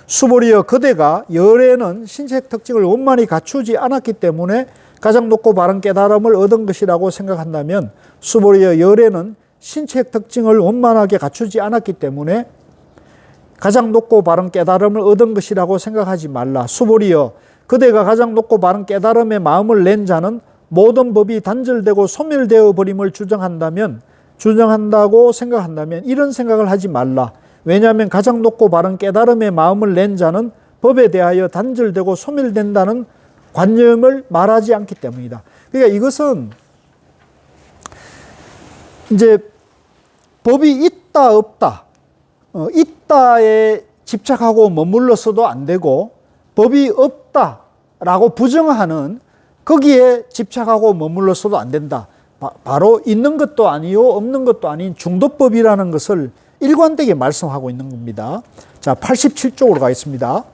수보리여 그대가 열애는 신체적 특징을 원만히 갖추지 않았기 때문에 가장 높고 바른 깨달음을 얻은 것이라고 생각한다면 수보리여 열애는 신체적 특징을 원만하게 갖추지 않았기 때문에 가장 높고 바른 깨달음을 얻은 것이라고 생각하지 말라. 수보리여 그대가 가장 높고 바른 깨달음에 마음을 낸 자는 모든 법이 단절되고 소멸되어 버림을 주장한다고 생각한다면 이런 생각을 하지 말라. 왜냐하면 가장 높고 바른 깨달음에 마음을 낸 자는 법에 대하여 단절되고 소멸된다는 관념을 말하지 않기 때문이다. 그러니까 이것은 이제 법이 있다 없다, 있다에 집착하고 머물러서도 안 되고 법이 없다라고 부정하는 거기에 집착하고 머물러서도 안 된다. 바로 있는 것도 아니요 없는 것도 아닌 중도법이라는 것을 일관되게 말씀하고 있는 겁니다. 자, 87쪽으로 가겠습니다.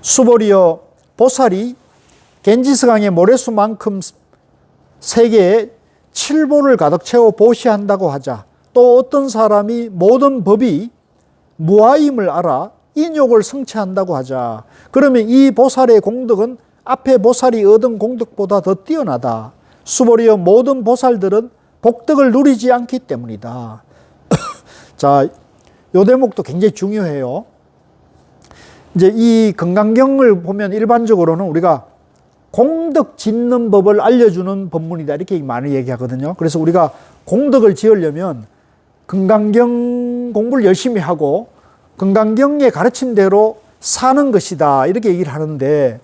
수보리여 보살이 겐지스강의 모래수만큼 세계에 7보를 가득 채워 보시한다고 하자. 또 어떤 사람이 모든 법이 무아임을 알아 인욕을 성취한다고 하자. 그러면 이 보살의 공덕은 앞에 보살이 얻은 공덕보다 더 뛰어나다. 수보리여 모든 보살들은 복덕을 누리지 않기 때문이다. 자, 요 대목도 굉장히 중요해요. 이제 이 금강경을 보면 일반적으로는 우리가 공덕 짓는 법을 알려주는 법문이다 이렇게 많이 얘기하거든요. 그래서 우리가 공덕을 지으려면 금강경 공부를 열심히 하고 금강경의 가르침대로 사는 것이다 이렇게 얘기를 하는데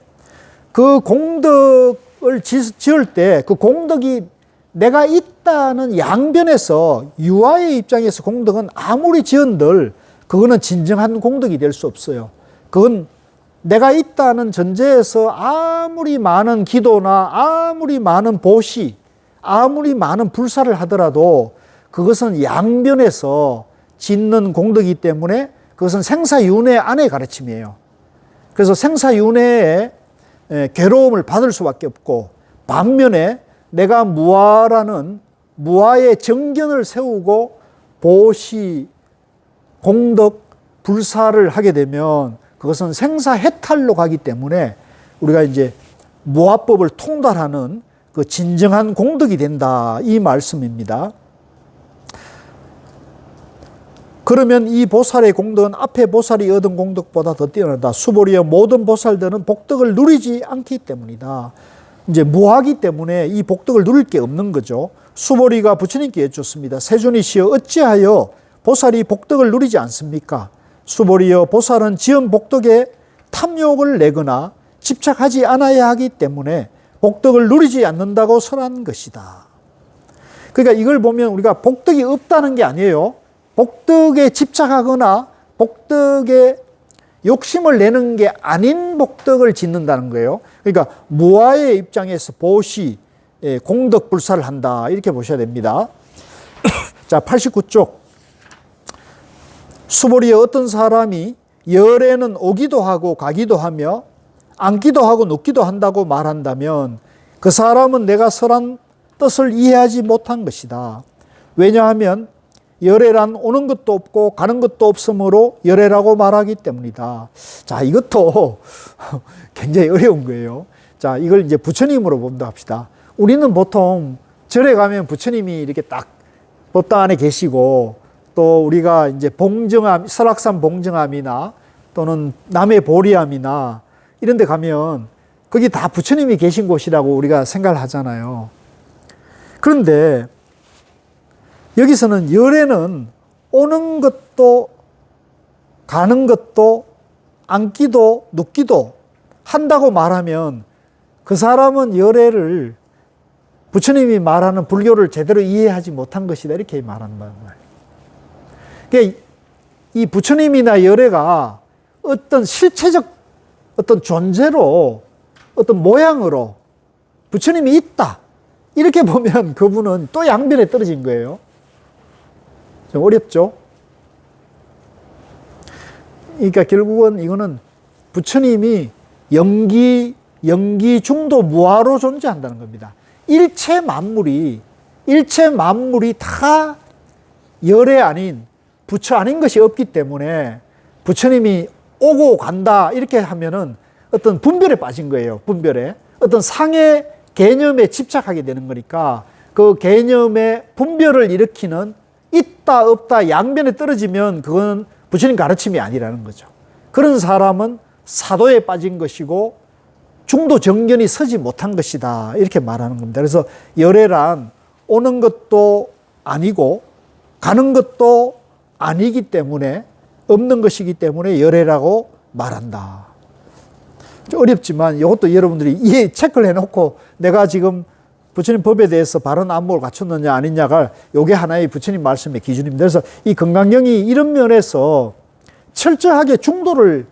그 공덕을 지을 때 그 공덕이 내가 있다는 양변에서 유아의 입장에서 공덕은 아무리 지은들 그거는 진정한 공덕이 될 수 없어요. 그건 내가 있다는 전제에서 아무리 많은 기도나 아무리 많은 보시, 아무리 많은 불사를 하더라도 그것은 양변에서 짓는 공덕이기 때문에 그것은 생사윤회 안의 가르침이에요. 그래서 생사윤회에 괴로움을 받을 수밖에 없고 반면에 내가 무아라는 무아의 정견을 세우고 보시, 공덕, 불사를 하게 되면 그것은 생사해탈로 가기 때문에 우리가 이제 무아법을 통달하는 그 진정한 공덕이 된다 이 말씀입니다. 그러면 이 보살의 공덕은 앞에 보살이 얻은 공덕보다 더 뛰어나다. 수보리여 모든 보살들은 복덕을 누리지 않기 때문이다. 이제 무하기 때문에 이 복덕을 누릴 게 없는 거죠. 수보리가 부처님께 여쭙습니다. 세존이시여 어찌하여 보살이 복덕을 누리지 않습니까? 수보리여 보살은 지은 복덕에 탐욕을 내거나 집착하지 않아야 하기 때문에 복덕을 누리지 않는다고 설한 것이다. 그러니까 이걸 보면 우리가 복덕이 없다는 게 아니에요. 복덕에 집착하거나 복덕에 욕심을 내는 게 아닌 복덕을 짓는다는 거예요. 그러니까 무아의 입장에서 보시, 공덕 불사를 한다. 이렇게 보셔야 됩니다. 자, 89쪽. 수보리여 어떤 사람이 열에는 오기도 하고 가기도 하며 앉기도 하고 눕기도 한다고 말한다면 그 사람은 내가 설한 뜻을 이해하지 못한 것이다. 왜냐하면 열애란 오는 것도 없고 가는 것도 없으므로 열애라고 말하기 때문이다. 자, 이것도 굉장히 어려운 거예요. 자, 이걸 이제 부처님으로 본다 합시다. 우리는 보통 절에 가면 부처님이 이렇게 딱 법당 안에 계시고 또 우리가 이제 봉정암, 설악산 봉정암이나 또는 남해 보리암이나 이런 데 가면 거기 다 부처님이 계신 곳이라고 우리가 생각을 하잖아요. 그런데 여기서는 열애는 오는 것도 가는 것도 앉기도 눕기도 한다고 말하면 그 사람은 열애를 부처님이 말하는 불교를 제대로 이해하지 못한 것이다. 이렇게 말하는 거예요. 그러니까 이 부처님이나 열애가 어떤 실체적 어떤 존재로 어떤 모양으로 부처님이 있다. 이렇게 보면 그분은 또 양변에 떨어진 거예요. 좀 어렵죠? 그러니까 결국은 이거는 부처님이 영기 중도 무아로 존재한다는 겁니다. 일체 만물이 다 열애 아닌 부처 아닌 것이 없기 때문에 부처님이 오고 간다 이렇게 하면은 어떤 분별에 빠진 거예요. 분별에. 어떤 상의 개념에 집착하게 되는 거니까 그 개념의 분별을 일으키는 있다 없다 양변에 떨어지면 그건 부처님 가르침이 아니라는 거죠. 그런 사람은 사도에 빠진 것이고 중도 정견이 서지 못한 것이다 이렇게 말하는 겁니다. 그래서 열애란 오는 것도 아니고 가는 것도 아니기 때문에 없는 것이기 때문에 열애라고 말한다. 좀 어렵지만 이것도 여러분들이 이해 체크를 해놓고 내가 지금 부처님 법에 대해서 바른 안목을 갖췄느냐 아니냐가 이게 하나의 부처님 말씀의 기준입니다. 그래서 이 건강경이 이런 면에서 철저하게 중도를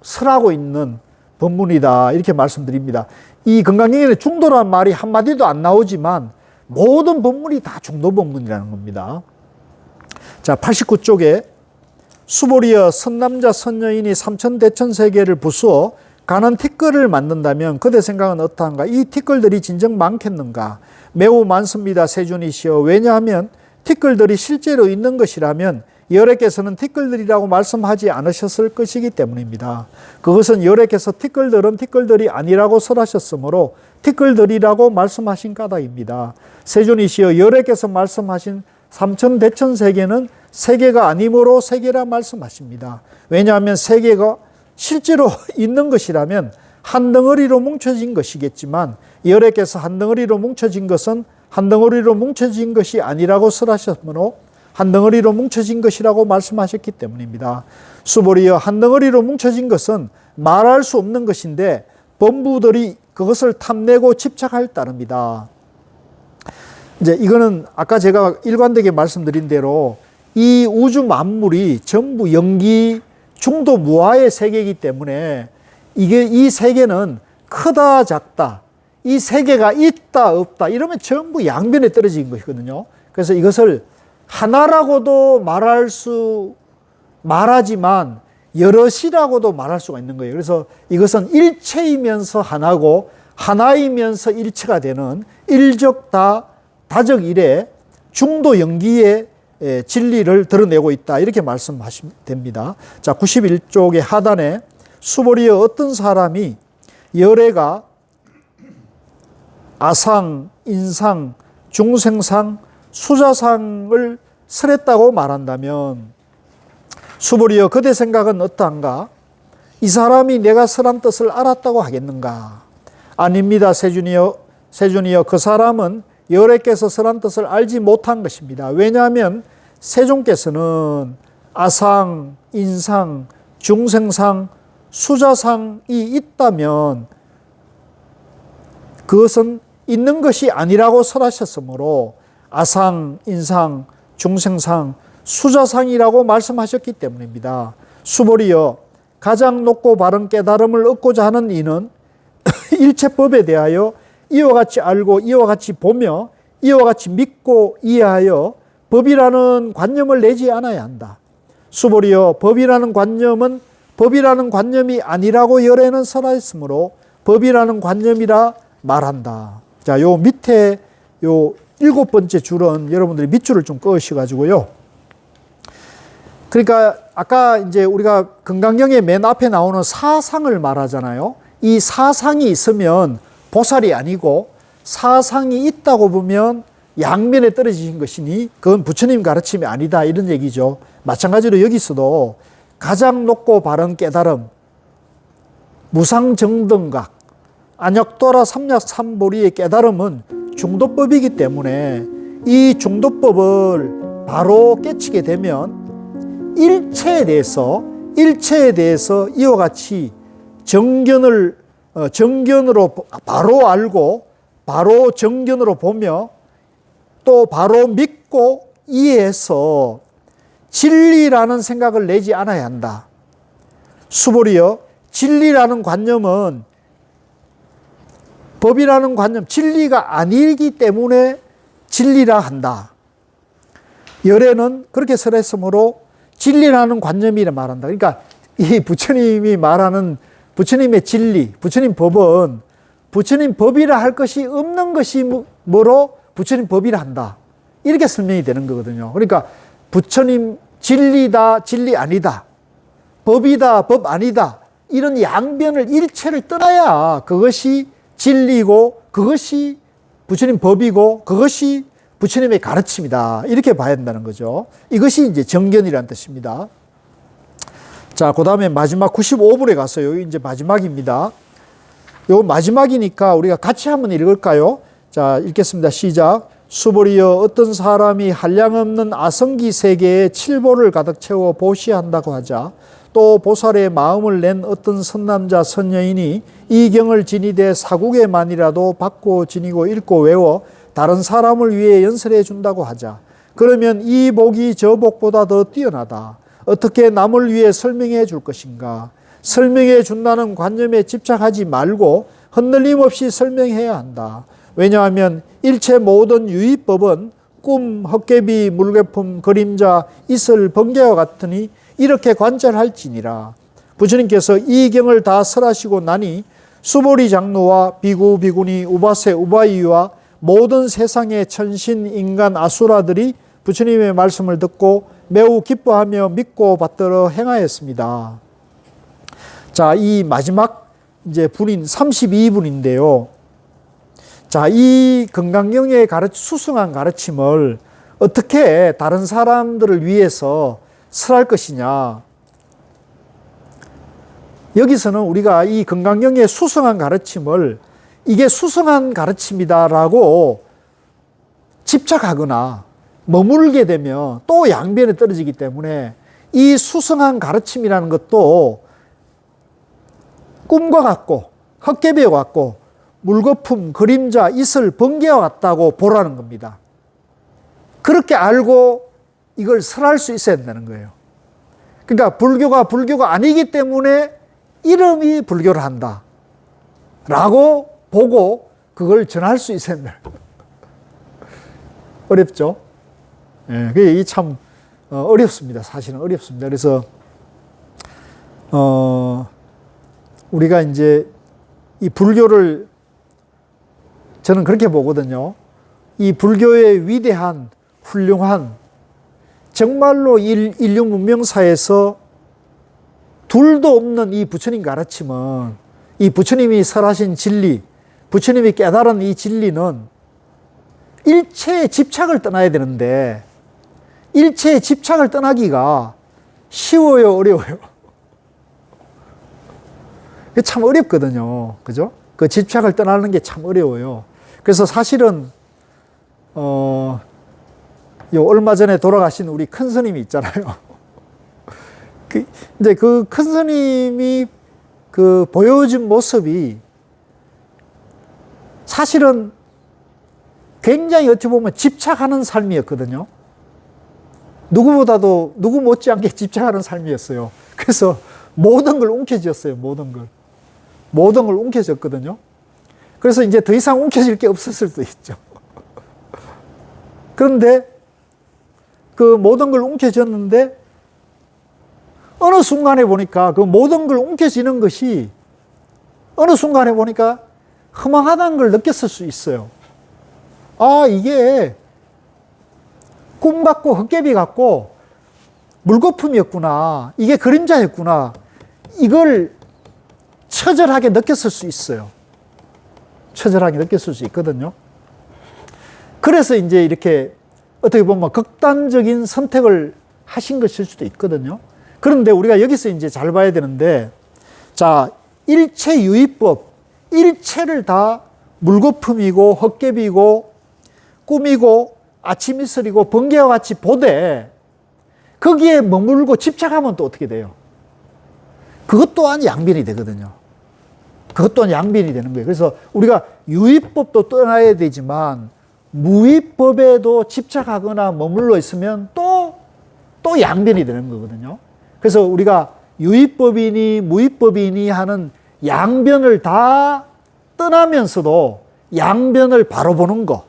설하고 있는 법문이다 이렇게 말씀드립니다. 이 건강경에는 중도라는 말이 한마디도 안 나오지만 모든 법문이 다 중도 법문이라는 겁니다. 자, 89쪽에 수보리여 선남자 선여인이 삼천대천세계를 부수어 가는 티끌을 만든다면 그대 생각은 어떠한가? 이 티끌들이 진정 많겠는가? 매우 많습니다. 세존이시여. 왜냐하면 티끌들이 실제로 있는 것이라면 여래께서는 티끌들이라고 말씀하지 않으셨을 것이기 때문입니다. 그것은 여래께서 티끌들은 티끌들이 아니라고 설하셨으므로 티끌들이라고 말씀하신 까닭입니다. 세존이시여. 여래께서 말씀하신 삼천대천세계는 세계가 아니므로 세계라 말씀하십니다. 왜냐하면 세계가 실제로 있는 것이라면 한 덩어리로 뭉쳐진 것이겠지만 여래께서 한 덩어리로 뭉쳐진 것은 한 덩어리로 뭉쳐진 것이 아니라고 설하셨으므로 한 덩어리로 뭉쳐진 것이라고 말씀하셨기 때문입니다. 수보리여 한 덩어리로 뭉쳐진 것은 말할 수 없는 것인데 범부들이 그것을 탐내고 집착할 따름이다. 이제 이거는 아까 제가 일관되게 말씀드린 대로 이 우주 만물이 전부 영기 중도 무아의 세계이기 때문에 이 세계는 크다 작다 이 세계가 있다 없다 이러면 전부 양변에 떨어진 것이거든요. 그래서 이것을 하나라고도 말하지만 여럿이라고도 말할 수가 있는 거예요. 그래서 이것은 일체이면서 하나고 하나이면서 일체가 되는 일적다 다적일의 중도 영기의 진리를 드러내고 있다 이렇게 말씀하시면 됩니다. 자, 91쪽의 하단에 수보리여 어떤 사람이 열애가 아상, 인상, 중생상, 수자상을 설했다고 말한다면 수보리여 그대 생각은 어떠한가? 이 사람이 내가 설한 뜻을 알았다고 하겠는가? 아닙니다. 세존이여 그 사람은 열애께서 설한 뜻을 알지 못한 것입니다. 왜냐하면 세존께서는 아상, 인상, 중생상, 수자상이 있다면 그것은 있는 것이 아니라고 설하셨으므로 아상, 인상, 중생상, 수자상이라고 말씀하셨기 때문입니다. 수보리여, 가장 높고 바른 깨달음을 얻고자 하는 이는 일체법에 대하여 이와 같이 알고 이와 같이 보며 이와 같이 믿고 이해하여 법이라는 관념을 내지 않아야 한다. 수보리여, 법이라는 관념은 법이라는 관념이 아니라고 열에는 설하였으므로 법이라는 관념이라 말한다. 자, 요 밑에 요 7번째 줄은 여러분들이 밑줄을 좀 그으셔가지고요. 그러니까 아까 이제 우리가 금강경의 맨 앞에 나오는 사상을 말하잖아요. 이 사상이 있으면 보살이 아니고 사상이 있다고 보면 양면에 떨어지신 것이니 그건 부처님 가르침이 아니다 이런 얘기죠. 마찬가지로 여기서도 가장 높고 바른 깨달음, 무상정등각, 안역도라 삼약삼보리의 깨달음은 중도법이기 때문에 이 중도법을 바로 깨치게 되면 일체에 대해서 이와 같이 정견으로 바로 알고 바로 정견으로 보며 또 바로 믿고 이해해서 진리라는 생각을 내지 않아야 한다. 수보리여, 진리라는 관념은 법이라는 관념, 진리가 아니기 때문에 진리라 한다. 열에는 그렇게 설했으므로 진리라는 관념이라 말한다. 그러니까 이 부처님이 말하는 부처님의 진리, 부처님 법은 부처님 법이라 할 것이 없는 것이 뭐로 부처님 법이라 한다. 이렇게 설명이 되는 거거든요. 그러니까 부처님 진리다, 진리 아니다. 법이다, 법 아니다. 이런 양변을 일체를 떠나야 그것이 진리고 그것이 부처님 법이고 그것이 부처님의 가르침이다. 이렇게 봐야 한다는 거죠. 이것이 이제 정견이라는 뜻입니다. 자, 그 다음에 마지막 95분에 갔어요. 이제 마지막입니다. 요 마지막이니까 우리가 같이 한번 읽을까요? 자, 읽겠습니다. 시작. 수보리여, 어떤 사람이 한량없는 아성기 세계에 칠보를 가득 채워 보시한다고 하자 또 보살의 마음을 낸 어떤 선남자 선여인이 이 경을 지니되 사국에만이라도 받고 지니고 읽고 외워 다른 사람을 위해 연설해 준다고 하자. 그러면 이 복이 저 복보다 더 뛰어나다. 어떻게 남을 위해 설명해 줄 것인가? 설명해 준다는 관념에 집착하지 말고 흔들림 없이 설명해야 한다. 왜냐하면 일체 모든 유의법은 꿈, 헛개비, 물거품, 그림자, 이슬, 번개와 같으니 이렇게 관찰할지니라. 부처님께서 이 경을 다 설하시고 나니 수보리 장로와 비구, 비구니, 우바세, 우바이와 모든 세상의 천신, 인간, 아수라들이 부처님의 말씀을 듣고 매우 기뻐하며 믿고 받들어 행하였습니다. 자, 이 마지막 이제 분인 32분인데요. 자, 이 금강경의 수승한 가르침을 어떻게 다른 사람들을 위해서 설할 것이냐. 여기서는 우리가 이 금강경의 수승한 가르침을 이게 수승한 가르침이다라고 집착하거나 머물게 되면 또 양변에 떨어지기 때문에 이 수승한 가르침이라는 것도 꿈과 같고 헛개비와 같고 물거품, 그림자, 이슬, 번개와 같다고 보라는 겁니다. 그렇게 알고 이걸 설할 수 있어야 된다는 거예요. 그러니까 불교가 아니기 때문에 이름이 불교를 한다 라고 보고 그걸 전할 수 있어야 된다. 어렵죠? 예, 그게 참 어렵습니다. 사실은 어렵습니다. 그래서 우리가 이제 이 불교를 저는 그렇게 보거든요. 이 불교의 위대한, 훌륭한, 정말로 인류 문명사에서 둘도 없는 이 부처님 가르침은, 이 부처님이 설하신 진리, 부처님이 깨달은 이 진리는 일체의 집착을 떠나야 되는데 일체의 집착을 떠나기가 쉬워요, 어려워요? 그게 참 어렵거든요. 그죠? 그 집착을 떠나는 게 참 어려워요. 그래서 사실은 얼마 전에 돌아가신 우리 큰 스님이 있잖아요. 이제 그 큰 스님이 그 보여준 모습이 사실은 굉장히 어찌 보면 집착하는 삶이었거든요. 누구보다도 누구 못지않게 집착하는 삶이었어요. 그래서 모든 걸 움켜쥐었어요. 모든 걸 움켜쥐었거든요. 그래서 이제 더 이상 움켜질 게 없었을 수도 있죠. 그런데 그 모든 걸 움켜쥐었는데 어느 순간에 보니까 그 모든 걸 움켜쥐는 것이 어느 순간에 보니까 허망하다는 걸 느꼈을 수 있어요. 아, 이게 꿈 같고 헛개비 같고 물거품이었구나. 이게 그림자였구나. 이걸 처절하게 느꼈을 수 있어요. 처절하게 느꼈을 수 있거든요. 그래서 이제 이렇게 어떻게 보면 극단적인 선택을 하신 것일 수도 있거든요. 그런데 우리가 여기서 이제 잘 봐야 되는데, 자, 일체유의법, 일체를 다 물거품이고 헛개비고 꿈이고 아침 이슬이고 번개와 같이 보되 거기에 머물고 집착하면 또 어떻게 돼요? 그것 또한 양변이 되거든요. 그것 또한 양변이 되는 거예요. 그래서 우리가 유의법도 떠나야 되지만 무의법에도 집착하거나 머물러 있으면 또 양변이 되는 거거든요. 그래서 우리가 유의법이니 무의법이니 하는 양변을 다 떠나면서도 양변을 바로 보는 거,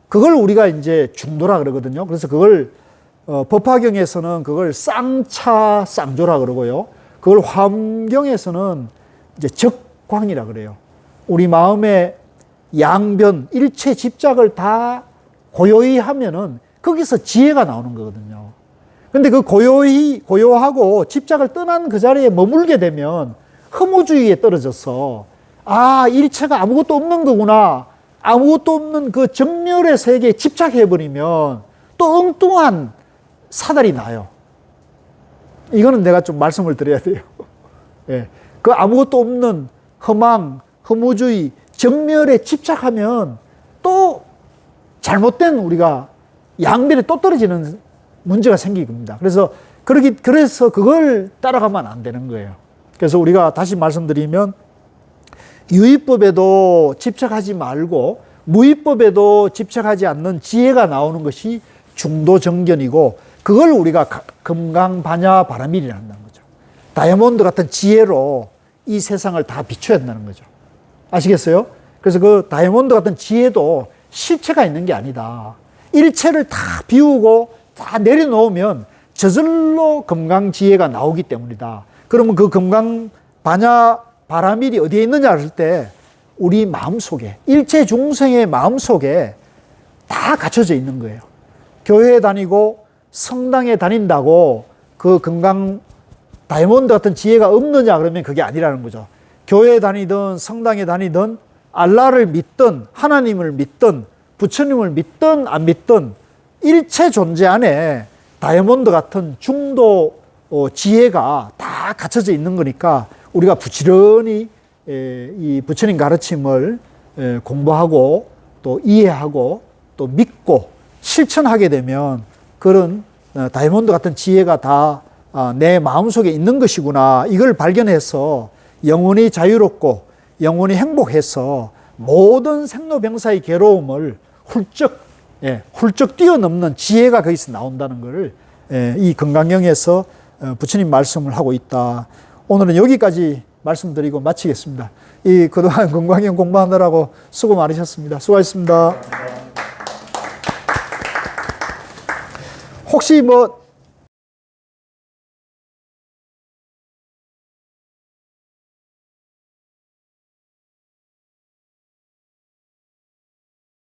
그걸 우리가 이제 중도라 그러거든요. 그래서 그걸 법화경에서는 그걸 쌍차 쌍조라 그러고요. 그걸 화엄경에서는 이제 적광이라 그래요. 우리 마음의 양변, 일체 집착을 다 고요히 하면은 거기서 지혜가 나오는 거거든요. 근데 그 고요하고 집착을 떠난 그 자리에 머물게 되면 허무주의에 떨어져서, 아, 일체가 아무것도 없는 거구나. 아무것도 없는 그 정멸의 세계에 집착해버리면 또 엉뚱한 사달이 나요. 이거는 내가 좀 말씀을 드려야 돼요. 예. 그 아무것도 없는 허망, 허무주의, 정멸에 집착하면 또 잘못된 우리가 양변에 또 떨어지는 문제가 생기게 됩니다. 그래서 그걸 따라가면 안 되는 거예요. 그래서 우리가 다시 말씀드리면 유의법에도 집착하지 말고 무의법에도 집착하지 않는 지혜가 나오는 것이 중도정견이고, 그걸 우리가 금강반야 바라밀이라 한다는 거죠. 다이아몬드 같은 지혜로 이 세상을 다 비춰야 한다는 거죠. 아시겠어요? 그래서 그 다이아몬드 같은 지혜도 실체가 있는 게 아니다. 일체를 다 비우고 다 내려놓으면 저절로 금강지혜가 나오기 때문이다. 그러면 그 금강반야 바라밀이 어디에 있느냐 할 때 우리 마음속에, 일체 중생의 마음속에 다 갖춰져 있는 거예요. 교회에 다니고 성당에 다닌다고 그 금강 다이아몬드 같은 지혜가 없느냐 그러면 그게 아니라는 거죠. 교회에 다니든 성당에 다니든 알라를 믿든 하나님을 믿든 부처님을 믿든 안 믿든 일체 존재 안에 다이아몬드 같은 중도 지혜가 다 갖춰져 있는 거니까 우리가 부지런히 이 부처님 가르침을 공부하고 또 이해하고 또 믿고 실천하게 되면 그런 다이아몬드 같은 지혜가 다 내 마음속에 있는 것이구나, 이걸 발견해서 영원히 자유롭고 영원히 행복해서 모든 생로병사의 괴로움을 훌쩍 뛰어넘는 지혜가 거기서 나온다는 것을 이 금강경에서 부처님 말씀을 하고 있다. 오늘은 여기까지 말씀드리고 마치겠습니다. 이 그동안 금강경 공부하느라고 수고 많으셨습니다. 수고하셨습니다. 혹시